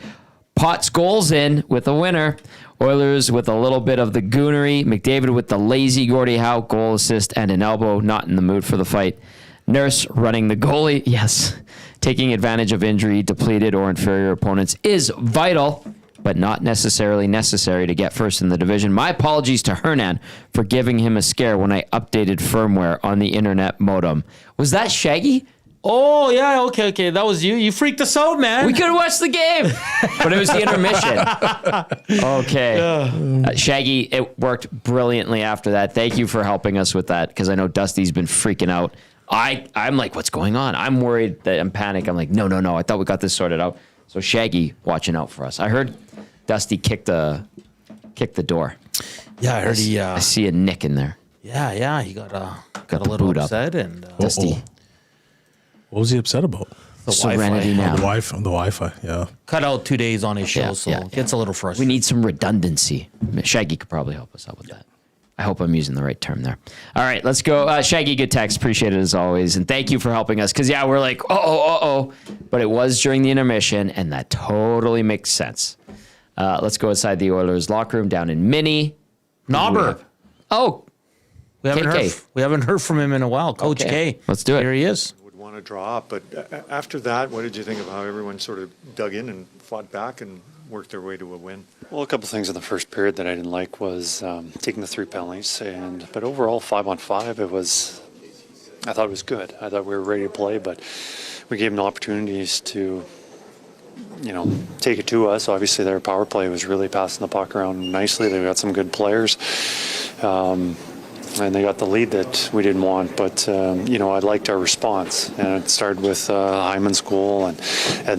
Potts goals in with a winner. Oilers with a little bit of the goonery. McDavid with the lazy Gordie Howe goal assist and an elbow. Not in the mood for the fight. Nurse running the goalie. Yes. Taking advantage of injury, depleted, or inferior opponents is vital, but not necessarily necessary to get first in the division. My apologies to Hernan for giving him a scare when I updated firmware on the internet modem. Was that Shaggy? Oh, yeah, okay. That was you. You freaked us out, man. We could have watched the game, but it was the intermission. Okay. Shaggy, it worked brilliantly after that. Thank you for helping us with that, because I know Dusty's been freaking out. I'm like, what's going on? I'm worried that I'm panicked. I'm like, no. I thought we got this sorted out. So Shaggy watching out for us. I heard Dusty kick the door. Yeah, I heard he... I see a nick in there. Yeah, he got a little upset. And Dusty. What was he upset about? The Serenity Wi-Fi. now. The Wi-Fi, yeah. Cut out 2 days on his show, Yeah, so yeah, it gets a little We frustrating. need some redundancy. Shaggy could probably help us out with that. I hope I'm using the right term there. All right, let's go. Shaggy, good text. Appreciate it as always. And thank you for helping us. Because, we're like, but it was during the intermission, and that totally makes sense. Let's go inside the Oilers locker room down in Mini. Knobber. Oh, We haven't heard from him in a while. Coach Okay. K. Let's do it. Here he is. Want to draw up, but after that, what did you think of how everyone sort of dug in and fought back and worked their way to a win? Well, a couple of things in the first period that I didn't like was taking the 3 penalties, but overall 5-on-5, I thought it was good. I thought we were ready to play, but we gave them opportunities to, take it to us. Obviously, their power play was really passing the puck around nicely. They've got some good players. And they got the lead that we didn't want, but I liked our response, and it started with Hyman's goal, and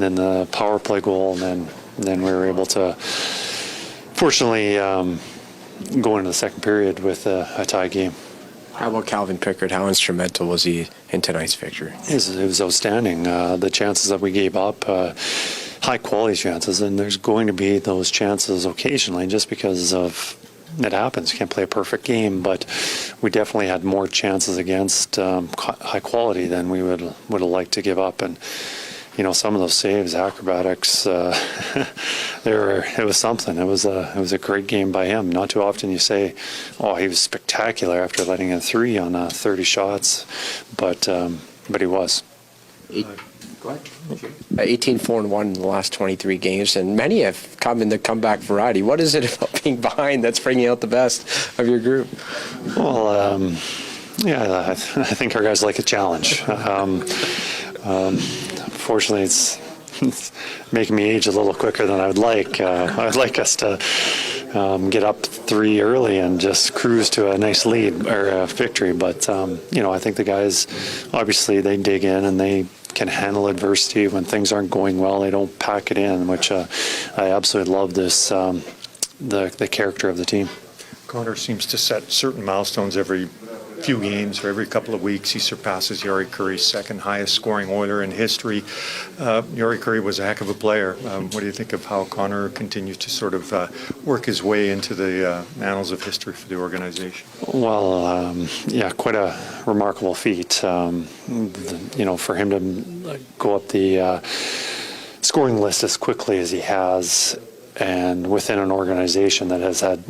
then the power play goal, and then we were able to, fortunately, go into the second period with a tie game. How about Calvin Pickard? How instrumental was he in tonight's victory? It was outstanding. The chances that we gave up, high quality chances, and there's going to be those chances occasionally, just because of. It happens. You can't play a perfect game, but we definitely had more chances against high quality than we would have liked to give up. And some of those saves, acrobatics, it was something. It was a great game by him. Not too often you say, "Oh, he was spectacular" after letting in 3 on 30 shots, but he was. Go ahead. 18-4-1 in the last 23 games, and many have come in the comeback variety. What is it about being behind that's bringing out the best of your group? Well, I think our guys like a challenge. Fortunately, it's making me age a little quicker than I would like. I'd like us to get up 3 early and just cruise to a nice lead or a victory. But, I think the guys, obviously, they dig in and they can handle adversity when things aren't going well. They don't pack it in, which I absolutely love this, the character of the team. Connor seems to set certain milestones every few games or every couple of weeks. He surpasses Yuri Curry's second highest scoring Oiler in history. Yuri Curry was a heck of a player. What do you think of how Connor continues to sort of work his way into the annals of history for the organization? Well, quite a remarkable feat. For him to go up the scoring list as quickly as he has, and within an organization that has had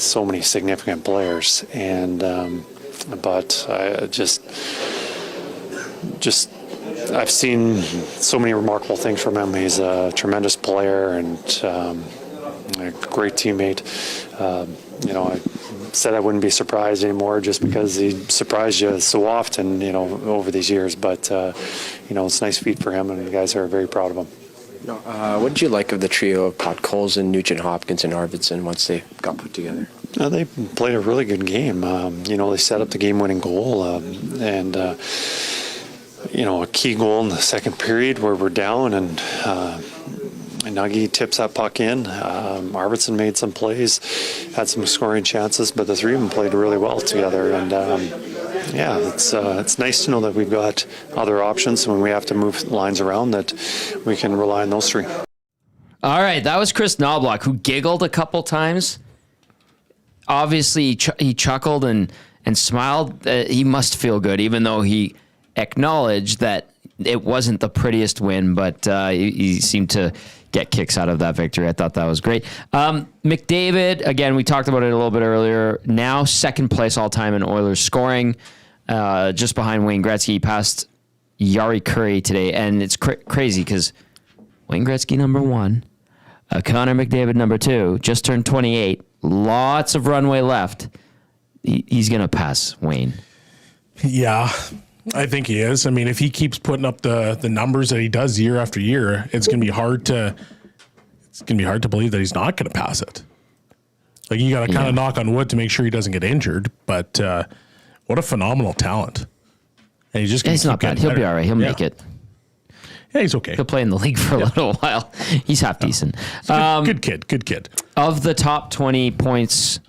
so many significant players, and but I just I've seen so many remarkable things from him. He's a tremendous player and a great teammate. I said I wouldn't be surprised anymore just because he surprised you so often, over these years. But it's a nice feat for him, and the guys are very proud of him. What did you like of the trio of Podkolzin, Nugent Hopkins, and Arvidsson once they got put together? They played a really good game. They set up the game-winning goal, and a key goal in the second period where we're down, and Nuggie tips that puck in. Arvidsson made some plays, had some scoring chances, but the three of them played really well together. And it's nice to know that we've got other options when we have to move lines around, that we can rely on those three. All right, that was Kris Knoblauch, who giggled a couple times. Obviously, he chuckled and smiled. He must feel good, even though he acknowledged that it wasn't the prettiest win, but he seemed to get kicks out of that victory. I thought that was great. McDavid, again, we talked about it a little bit earlier, now second place all-time in Oilers scoring, just behind Wayne Gretzky. He passed Jari Kurri today, and it's crazy because Wayne Gretzky, number 1, Connor McDavid, number 2, just turned 28. Lots of runway left. He's going to pass Wayne. Yeah, I think he is. I mean, if he keeps putting up the numbers that he does year after year, it's going to be hard to believe that he's not going to pass it. Like, you got to kind of knock on wood to make sure he doesn't get injured. But what a phenomenal talent! And he's not bad. He'll be all right. He'll make it. Yeah, he's okay. He'll play in the league for a little while. He's half decent. Good kid. Of the top 20 points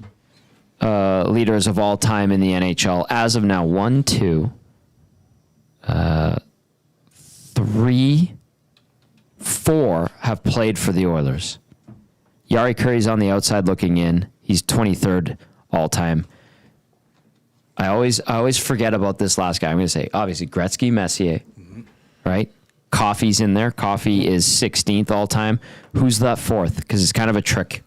leaders of all time in the NHL, as of now, 1, 2, 3, 4 have played for the Oilers. Jari Kurri's on the outside looking in. He's 23rd all time. I always forget about this last guy. I'm going to say, obviously, Gretzky, Messier, right? Coffey's in there. Coffey is 16th all time. Who's that fourth? Because it's kind of a trick.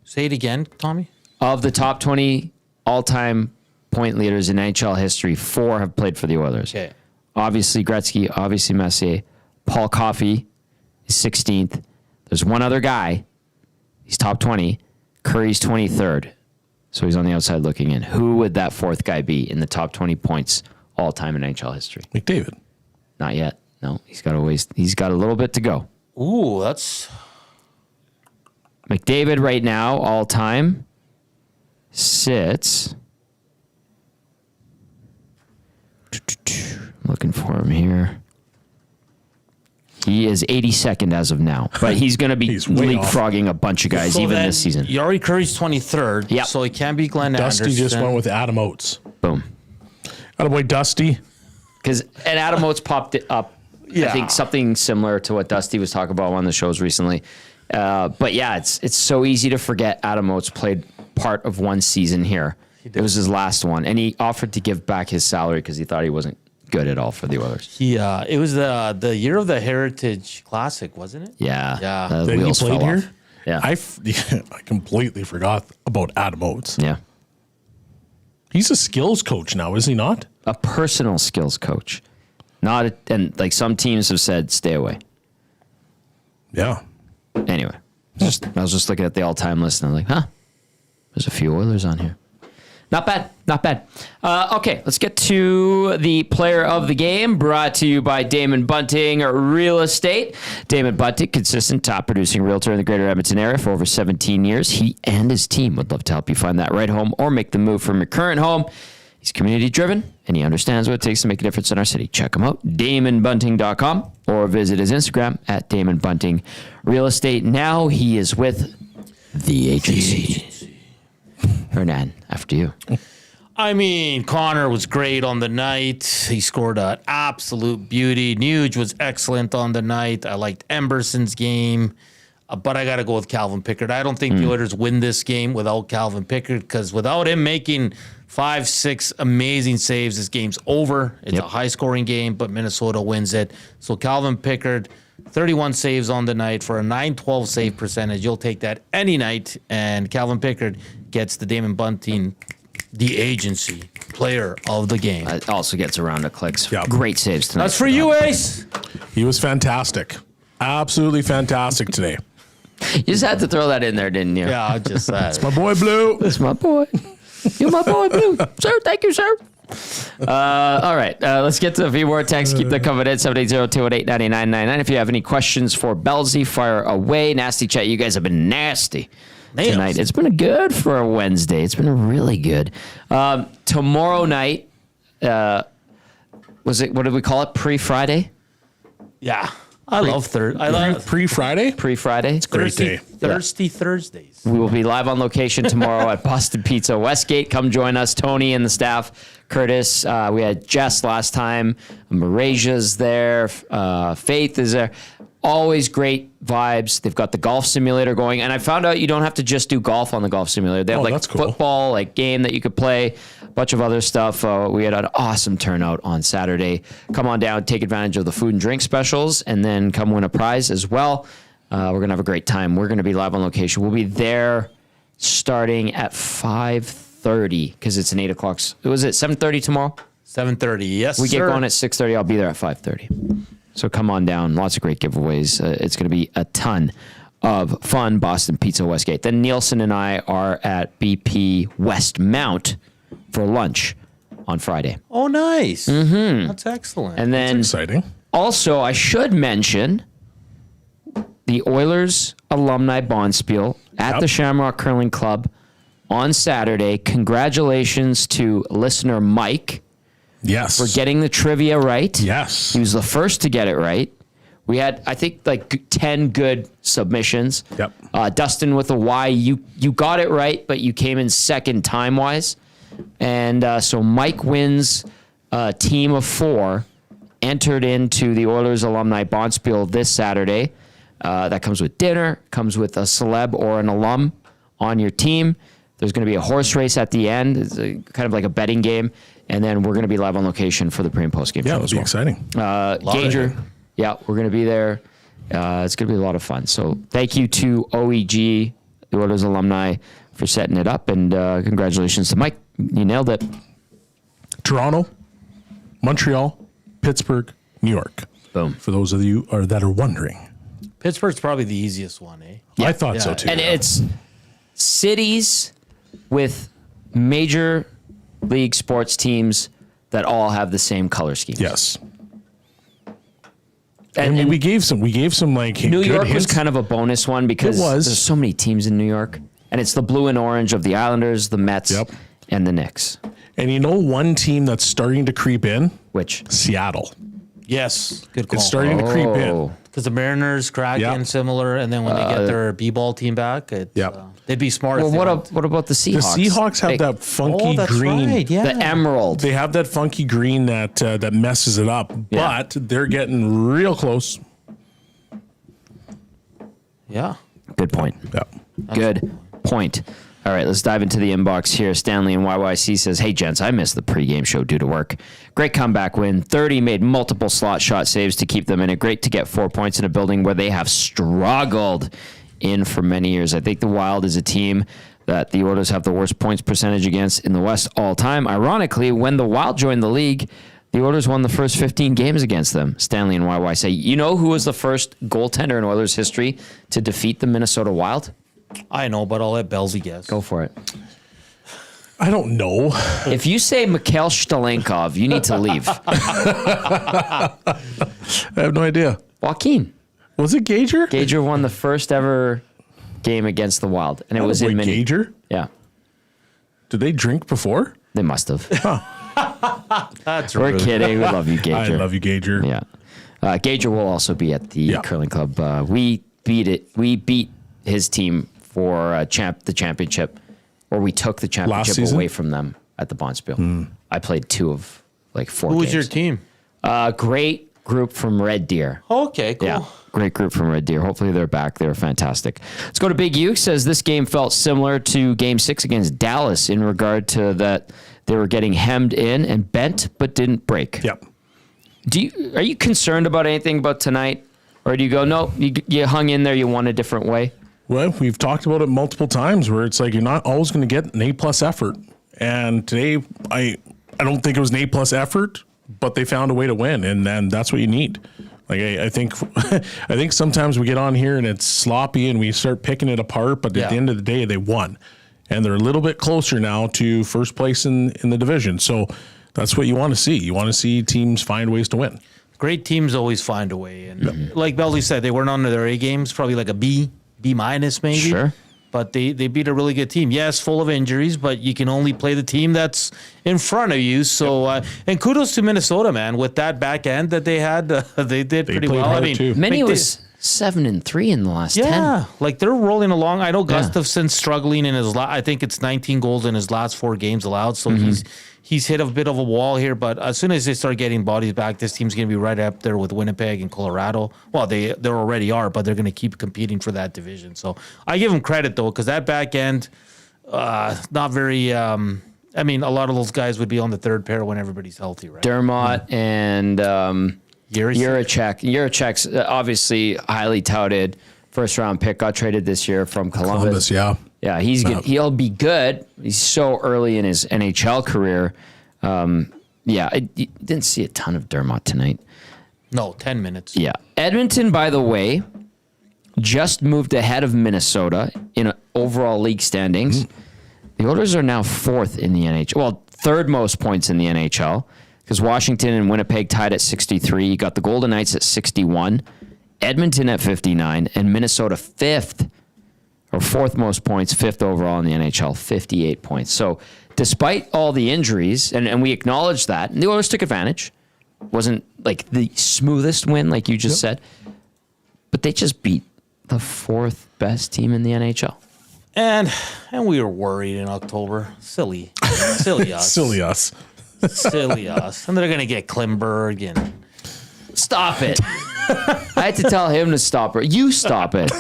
Say it again, Tommy. Of the top 20 all-time point leaders in NHL history, 4 have played for the Oilers. Okay. Obviously Gretzky, obviously Messier. Paul Coffey is 16th. There's one other guy. He's top 20. Curry's 23rd. So he's on the outside looking in. Who would that fourth guy be in the top 20 points all time in NHL history? McDavid. Not yet. No, he's got a little bit to go. Ooh, that's McDavid right now, all time, sits. Looking for him here. He is 82nd as of now, but he's going to be leapfrogging a bunch of guys even this season. Jari Kurri's 23rd, Yep. so he can't be Glenn Dusty Anderson. just went with Adam Oates. Boom. Attaboy, Dusty. And Adam Oates popped it up. I think something similar to what Dusty was talking about on the shows recently. But yeah, it's so easy to forget Adam Oates played part of one season here. It was his last one, and he offered to give back his salary because he thought he wasn't good at all for the Oilers. It was the year of the Heritage Classic, wasn't it? Yeah. Yeah. The Then he wheels played fell here? off. Yeah. I completely forgot about Adam Oates. Yeah. He's a skills coach now, is he not? A personal skills coach. And like some teams have said, stay away. Yeah. Anyway, I was just looking at the all-time list and I'm like, there's a few Oilers on here. Not bad. Okay, let's get to the player of the game, brought to you by Damon Bunting Real Estate. Damon Bunting, consistent top-producing realtor in the greater Edmonton area for over 17 years. He and his team would love to help you find that right home or make the move from your current home. He's community-driven, and he understands what it takes to make a difference in our city. Check him out, DamonBunting.com, or visit his Instagram at Damon Bunting Real Estate. Now he is with the agency. Hernan, after you. I mean, Connor was great on the night. He scored an absolute beauty. Nuge was excellent on the night. I liked Emberson's game, but I got to go with Calvin Pickard. I don't think the Oilers win this game without Calvin Pickard, because without him making 5-6 amazing saves, this game's over. It's a high-scoring game, but Minnesota wins it. So Calvin Pickard, 31 saves on the night for a .912 save percentage. You'll take that any night. And Calvin Pickard gets the Damon Bunting, the agency, player of the game. It also gets a round of clicks. Yep. Great saves tonight. That's for you, Ace. He was fantastic. Absolutely fantastic today. You just had to throw that in there, didn't you? Yeah, I just said. My boy Blue. That's my boy. You're my boy, Blue. Sir, thank you, sir. All right, let's get to a few more texts. Keep that coming in, 780-218-9999. If you have any questions for Bellsy, fire away. Nasty chat. You guys have been nasty tonight. It's been good for a Wednesday. It's been really good. Tomorrow night, what did we call it? Pre-Friday? Yeah. I love Pre-Friday? Pre-Friday. It's a great day. Thirsty Thursdays. We will be live on location tomorrow at Boston Pizza Westgate. Come join us, Tony and the staff, Curtis. We had Jess last time. Marasia's there. Faith is there. Always great vibes. They've got the golf simulator going. And I found out you don't have to just do golf on the golf simulator. They have that's cool. football, game that you could play, a bunch of other stuff. We had an awesome turnout on Saturday. Come on down, take advantage of the food and drink specials, and then come win a prize as well. We're going to have a great time. We're going to be live on location. We'll be there starting at 5:30 because it's an 8 o'clock. Was it 7:30 tomorrow? 7:30, yes, We get going at 6:30. I'll be there at 5:30. So come on down. Lots of great giveaways. It's going to be a ton of fun. Boston Pizza Westgate. Then Nielsen and I are at BP Westmount for lunch on Friday. Oh, nice. Mm-hmm. That's excellent. And then That's exciting. also, I should mention the Oilers alumni bonspiel at the Shamrock Curling Club on Saturday. Congratulations to listener Mike. Yes. For getting the trivia right. Yes. He was the first to get it right. We had, I think, 10 good submissions. Yep. Dustin with a Y, you got it right, but you came in second time-wise. And so Mike wins a team of 4, entered into the Oilers Alumni Bonspiel this Saturday. That comes with dinner, comes with a celeb or an alum on your team. There's going to be a horse race at the end. It's kind of like a betting game. And then we're going to be live on location for the pre- and post-game show. Yeah, it'll be exciting. Gager, we're going to be there. It's going to be a lot of fun. So thank you to OEG, the Oilers alumni, for setting it up. And congratulations to Mike. You nailed it. Toronto, Montreal, Pittsburgh, New York. Boom. For those of you that are wondering. Pittsburgh's probably the easiest one, eh? I thought so too. And it's cities with major league sports teams that all have the same color scheme. Yes. And we gave some like New good York was hints. kind of a bonus one because It was. there's so many teams in New York. And it's the blue and orange of the Islanders, the Mets, and the Knicks. And you know one team that's starting to creep in? Which? Seattle. Yes, good call. It's starting to creep in. Because the Mariners, Kraken, similar, and then when they get their B-ball team back, they'd be smart. Well, what about the Seahawks? The Seahawks have that funky green. Right, yeah. The emerald. They have that funky green that messes it up, but they're getting real close. Yeah. Good point. Yeah. Good point. All right, let's dive into the inbox here. Stanley in YYC says, "Hey, gents, I missed the pregame show due to work. Great comeback win. 30 made multiple slot shot saves to keep them in it. Great to get 4 points in a building where they have struggled in for many years. I think the Wild is a team that the Oilers have the worst points percentage against in the West all time. Ironically, when the Wild joined the league, the Oilers won the first 15 games against them." Stanley and YY say, "You know who was the first goaltender in Oilers history to defeat the Minnesota Wild?" I know, but I'll let Bellsy guess. Go for it. I don't know. If you say Mikhail Shtalenkov, you need to leave. I have no idea. Joaquin. Was it Gager? Gager won the first ever game against the Wild, and it was in Mini. Gager? Yeah, Did they drink before? they must have. That's We're rude. kidding. We love you, Gager. I love you, Gager. Yeah. Gager will also be at the curling club. We beat his team for the championship, or we took the championship away from them at the Bonspiel. I played 2 of 4 Who was games. your team? Great group from Red Deer. Okay, cool. Yeah, great group from Red Deer. Hopefully they're back. They're fantastic. Let's go to Big U. Says this game felt similar to Game 6 against Dallas in regard to that they were getting hemmed in and bent but didn't break. Yep. Are you concerned about anything about tonight? Or do you go, no, you hung in there, you won a different way? Well, we've talked about it multiple times where it's like you're not always going to get an A+ effort. And today, I don't think it was an A+ effort, but they found a way to win, and then that's what you need. Like I think I think sometimes we get on here and it's sloppy and we start picking it apart, but at the end of the day, they won. And they're a little bit closer now to first place in the division. So that's what you want to see. You want to see teams find ways to win. Great teams always find a way. And like Bellsy said, they weren't on their A games, probably like a B minus maybe. Sure. but they beat a really good team. Yes, full of injuries, but you can only play the team that's in front of you. So, and kudos to Minnesota, man, with that back end that they had. They did pretty well. I mean, too. Many was 7-3 in the last 10. Yeah, like they're rolling along. I know Gustafson's struggling in his I think it's 19 goals in his last 4 games allowed. So he's hit a bit of a wall here. But as soon as they start getting bodies back, this team's going to be right up there with Winnipeg and Colorado. Well, they already are, but they're going to keep competing for that division. So I give them credit though, because that back end, not very. I mean, a lot of those guys would be on the third pair when everybody's healthy, right? Dermott and Juracek's obviously highly touted first-round pick, got traded this year from Columbus. Yeah, he's good. He'll be good. He's so early in his NHL career. I didn't see a ton of Dermott tonight. No, 10 minutes. Yeah. Edmonton, by the way, just moved ahead of Minnesota in overall league standings. The Oilers are now 4th in the NHL. Well, 3rd most points in the NHL, because Washington and Winnipeg tied at 63. You got the Golden Knights at 61, Edmonton at 59, and Minnesota 5th, or 4th most points, 5th overall in the NHL, 58 points. So despite all the injuries, and we acknowledge that, and the Oilers took advantage. Wasn't like the smoothest win, like you just said, but they just beat the 4th best team in the NHL. And we were worried in October. Silly us. Silly us. Silly us. And they're going to get Klimberg and... Stop it. I had to tell him to stop it. You stop it.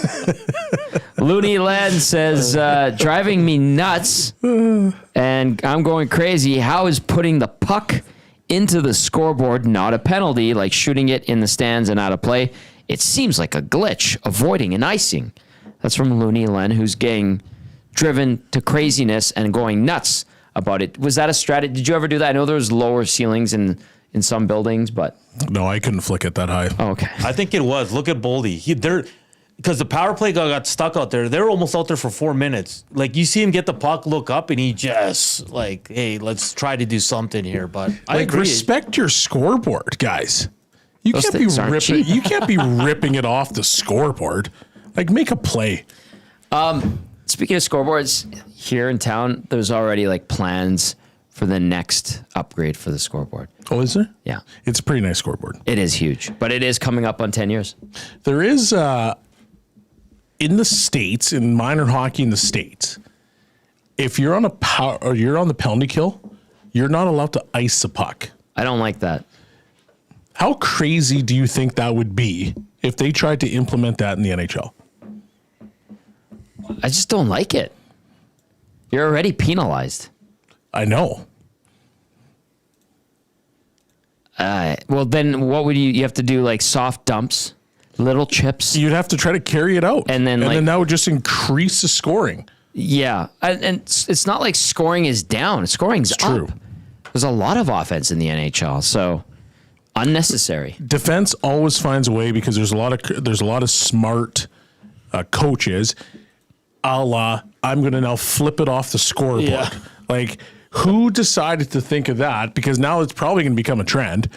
Looney Len says, driving me nuts, and I'm going crazy. How is putting the puck into the scoreboard not a penalty, like shooting it in the stands and out of play? It seems like a glitch, avoiding an icing. That's from Looney Len, who's getting driven to craziness and going nuts about it. Was that a strategy? Did you ever do that? I know there's lower ceilings in some buildings, but... No, I couldn't flick it that high. Oh, okay. I think it was. Look at Boldy. Because the power play guy got stuck out there. They're almost out there for 4 minutes. Like, you see him get the puck, look up, and he just, like, hey, let's try to do something here. But I agree. Respect your scoreboard, guys. You Those can't be things aren't ripping. cheap. You can't be ripping it off the scoreboard. Like, make a play. Speaking of scoreboards, here in town, there's already like plans for the next upgrade for the scoreboard. Oh, is there? Yeah. It's a pretty nice scoreboard. It is huge, but it is coming up on 10 years. There is, in the States, in minor hockey in the States, if you're on a power or you're on the penalty kill, you're not allowed to ice the puck. I don't like that. How crazy do you think that would be if they tried to implement that in the NHL? I just don't like it. You're already penalized. I know. Well, then what would you have to do? Like soft dumps, little chips? You'd have to try to carry it out. And then that would just increase the scoring. Yeah. And it's not like scoring is down. Scoring's up. True. There's a lot of offense in the NHL, so unnecessary. Defense always finds a way because there's a lot of smart coaches. A la, I'm going to now flip it off the scoreboard. Yeah. Like, who decided to think of that? Because now it's probably going to become a trend.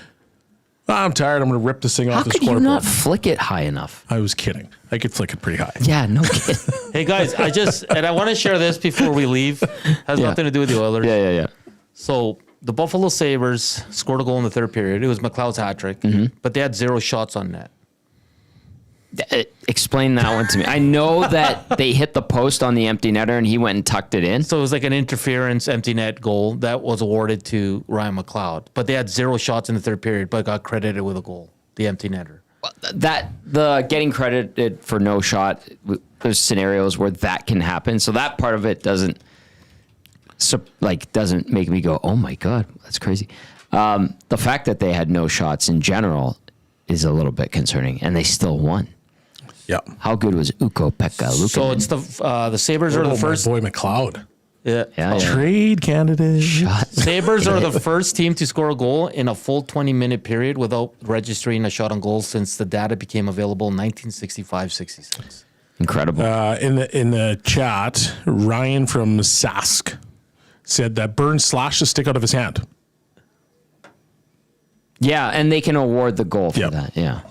I'm tired. I'm going to rip this thing off the How could you scoreboard. not flick it high enough? I was kidding. I could flick it pretty high. Yeah, no kidding. Hey, guys, I want to share this before we leave. Has nothing to do with the Oilers. Yeah. So the Buffalo Sabres scored a goal in the third period. It was McLeod's hat trick, but they had 0 shots on net. Explain that one to me. I know that they hit the post on the empty netter and he went and tucked it in. So it was like an interference empty net goal that was awarded to Ryan McLeod. But they had 0 shots in the third period, but got credited with a goal, the empty netter. The getting credited for no shot, there's scenarios where that can happen. So that part of it doesn't make me go, oh my God, that's crazy. The fact that they had no shots in general is a little bit concerning, and they still won. Yeah. How good was Ukko-Pekka Luukkonen? So it's the Sabres are the first. My boy McLeod. Yeah. Trade candidate. Sabres are the first team to score a goal in a full 20-minute period without registering a shot on goal since the data became available in 1965-66. Incredible. In the chat, Ryan from Sask said that Burns slashed the stick out of his hand. Yeah, and they can award the goal for Yep. that. Yeah.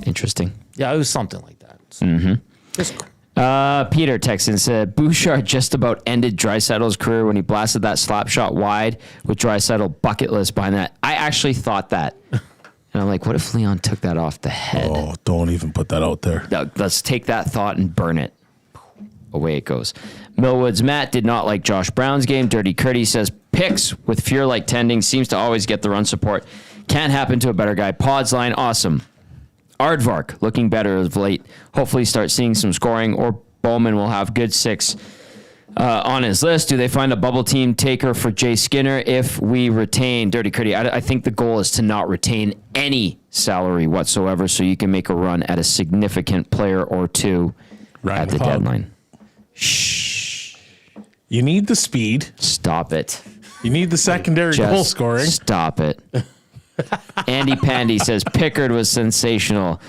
Interesting. Yeah, it was something like that. So, just Peter Texan said, Bouchard just about ended Draisaitl's career when he blasted that slap shot wide with Draisaitl bucket list behind that. I actually thought that. And I'm like, what if Leon took that off the head? Oh, don't even put that out there. No, let's take that thought and burn it. Away it goes. Millwood's Matt did not like Josh Brown's game. Dirty Curdy says, Picks with fear-like tending seems to always get the run support. Can't happen to a better guy. Pods line, awesome. Aardvark looking better of late. Hopefully start seeing some scoring, or Bowman will have good 6 on his list. Do they find a bubble team taker for Jay Skinner if we retain Dirty Curdy? I think the goal is to not retain any salary whatsoever so you can make a run at a significant player or two at the deadline. Shh. You need the speed. Stop it. You need the secondary goal scoring. Stop it. Andy Pandy says Pickard was sensational.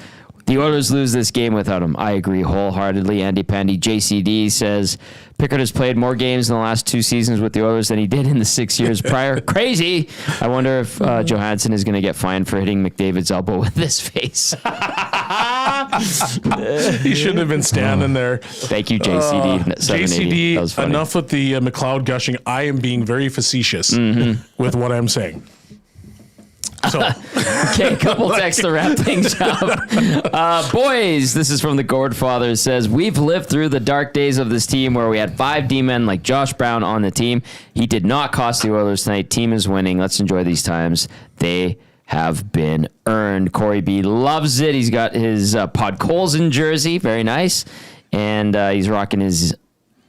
The Oilers lose this game without him. I agree wholeheartedly. Andy Pandy. JCD says Pickard has played more games in the last 2 seasons with the Oilers than he did in the 6 years prior. Crazy. I wonder if Johansson is going to get fined for hitting McDavid's elbow with his face. He shouldn't have been standing there. Thank you, JCD. JCD, enough with the McLeod gushing. I am being very facetious with what I'm saying. So. Okay, a couple texts to wrap things up. Boys, this is from the Gourdfather. Says, we've lived through the dark days of this team where we had 5 D-men like Josh Brown on the team. He did not cost the Oilers tonight. Team is winning. Let's enjoy these times. They have been earned. Corey B loves it. He's got his Podkolzin jersey. Very nice. And he's rocking his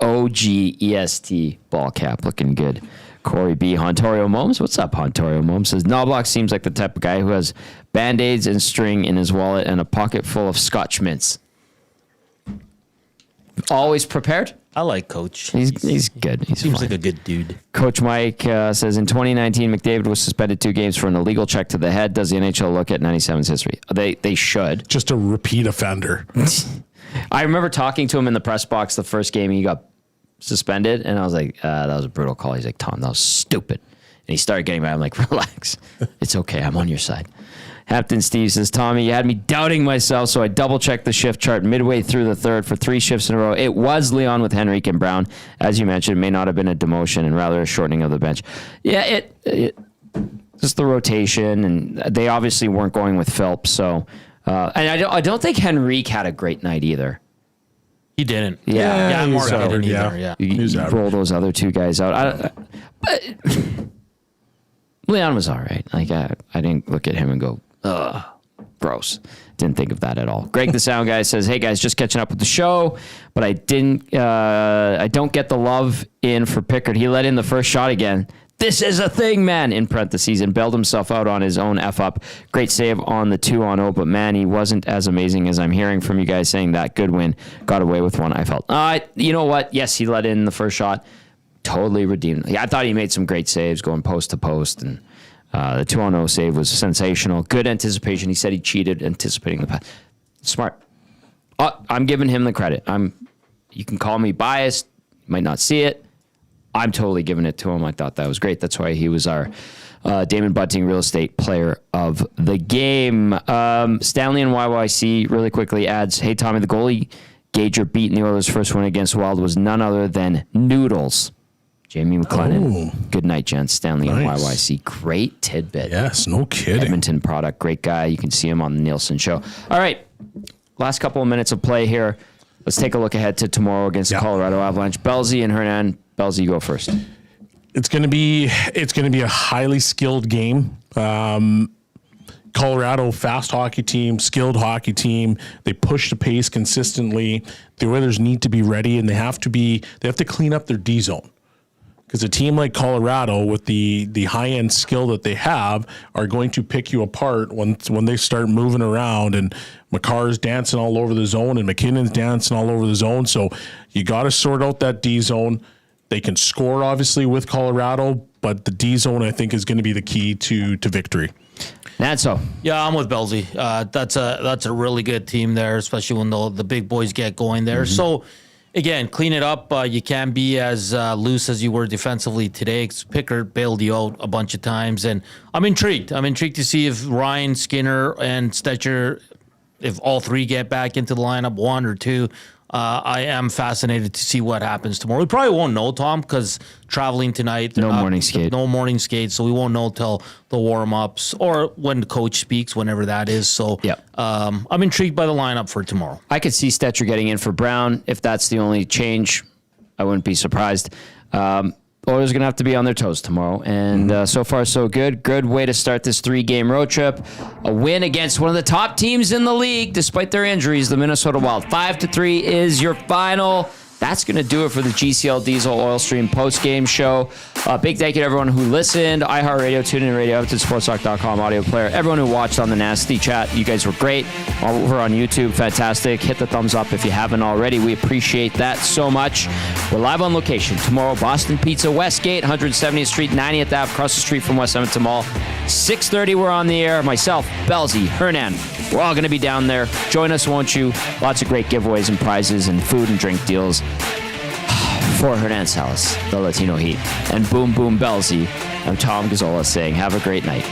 OG EST ball cap. Looking good. Corey B. Hontorio Momes. What's up, Hontorio Momes? Says, Knoblauch seems like the type of guy who has Band-Aids and string in his wallet and a pocket full of Scotch mints. Always prepared. I like Coach. He's good. He seems like a good dude. Coach Mike says, in 2019, McDavid was suspended 2 games for an illegal check to the head. Does the NHL look at 97's history? They should. Just a repeat offender. I remember talking to him in the press box the first game he got suspended, and I was like, that was a brutal call. He's like, Tom, that was stupid. And he started getting mad. I'm like, relax. It's okay. I'm on your side. Hampton Steve says, Tommy, you had me doubting myself, so I double-checked the shift chart midway through the third for 3 shifts in a row. It was Leon with Henrique and Brown. As you mentioned, it may not have been a demotion and rather a shortening of the bench. Yeah, it just the rotation, and they obviously weren't going with Philp. So, and I don't think Henrique had a great night either. He didn't. Yeah, Mark didn't either. Yeah. You roll those other 2 guys out. But Leon was all right. Like I didn't look at him and go, ugh, gross. Didn't think of that at all. Greg the Sound Guy says, hey guys, just catching up with the show, but I don't get the love in for Pickard. He let in the first shot again. This is a thing, man, in parentheses, and bailed himself out on his own F-up. Great save on the 2-on-0, but man, he wasn't as amazing as I'm hearing from you guys saying that. Good win. Got away with one, I felt. You know what? Yes, he let in the first shot. Totally redeemed. I thought he made some great saves going post to post, and the 2-on-0 save was sensational. Good anticipation. He said he cheated anticipating the pass. Smart. I'm giving him the credit. You can call me biased. You might not see it. I'm totally giving it to him. I thought that was great. That's why he was our Damon Bunting Real Estate Player of the Game. Stanley and YYC really quickly adds, hey, Tommy, the goalie Gager beat in the Oilers' first win against Wild was none other than Noodles. Jamie McLennan. Oh. Good night, gents. Stanley and YYC. Great tidbit. Yes, no kidding. Edmonton product. Great guy. You can see him on the Nielsen Show. All right. Last couple of minutes of play here. Let's take a look ahead to tomorrow against the Colorado Avalanche. Belzy and Hernan. Belzy, you go first. It's going to be a highly skilled game. Colorado, fast hockey team, skilled hockey team. They push the pace consistently. The Oilers need to be ready, and they have to clean up their D zone. Because a team like Colorado, with the high-end skill that they have, are going to pick you apart when they start moving around, and McCarr's dancing all over the zone and McKinnon's dancing all over the zone. So you got to sort out that D zone. They can score, obviously, with Colorado, but the D zone, I think, is going to be the key to victory. That's so. Yeah, I'm with Belzy. That's a really good team there, especially when the big boys get going there. Mm-hmm. So, again, clean it up. You can't be as loose as you were defensively today. Pickard bailed you out a bunch of times, and I'm intrigued. I'm intrigued to see if Ryan, Skinner, and Stetcher, if all 3 get back into the lineup, 1 or 2. I am fascinated to see what happens tomorrow. We probably won't know, Tom, because traveling tonight. No morning skate. No morning skate, so we won't know till the warm-ups or when the coach speaks, whenever that is. So I'm intrigued by the lineup for tomorrow. I could see Stetcher getting in for Brown. If that's the only change, I wouldn't be surprised. Oilers are going to have to be on their toes tomorrow. And so far, so good. Good way to start this 3-game road trip. A win against one of the top teams in the league, despite their injuries, the Minnesota Wild. 5-3 is your final. That's going to do it for the GCL Diesel Oil Stream post-game show. Big thank you to everyone who listened. iHeartRadio, TuneIn Radio, EvertonSportsTalk.com, audio player. Everyone who watched on the Nasty Chat, you guys were great. Over on YouTube, fantastic. Hit the thumbs up if you haven't already. We appreciate that so much. We're live on location tomorrow. Boston Pizza, Westgate, 170th Street, 90th Ave, across the street from West Edmonton Mall. 6:30, we're on the air. Myself, Bellsy, Hernan. We're all going to be down there. Join us, won't you? Lots of great giveaways and prizes and food and drink deals. For Hernan Salas, the Latino Heat, and Boom Boom Bellsy, I'm Tom Gazzola saying have a great night.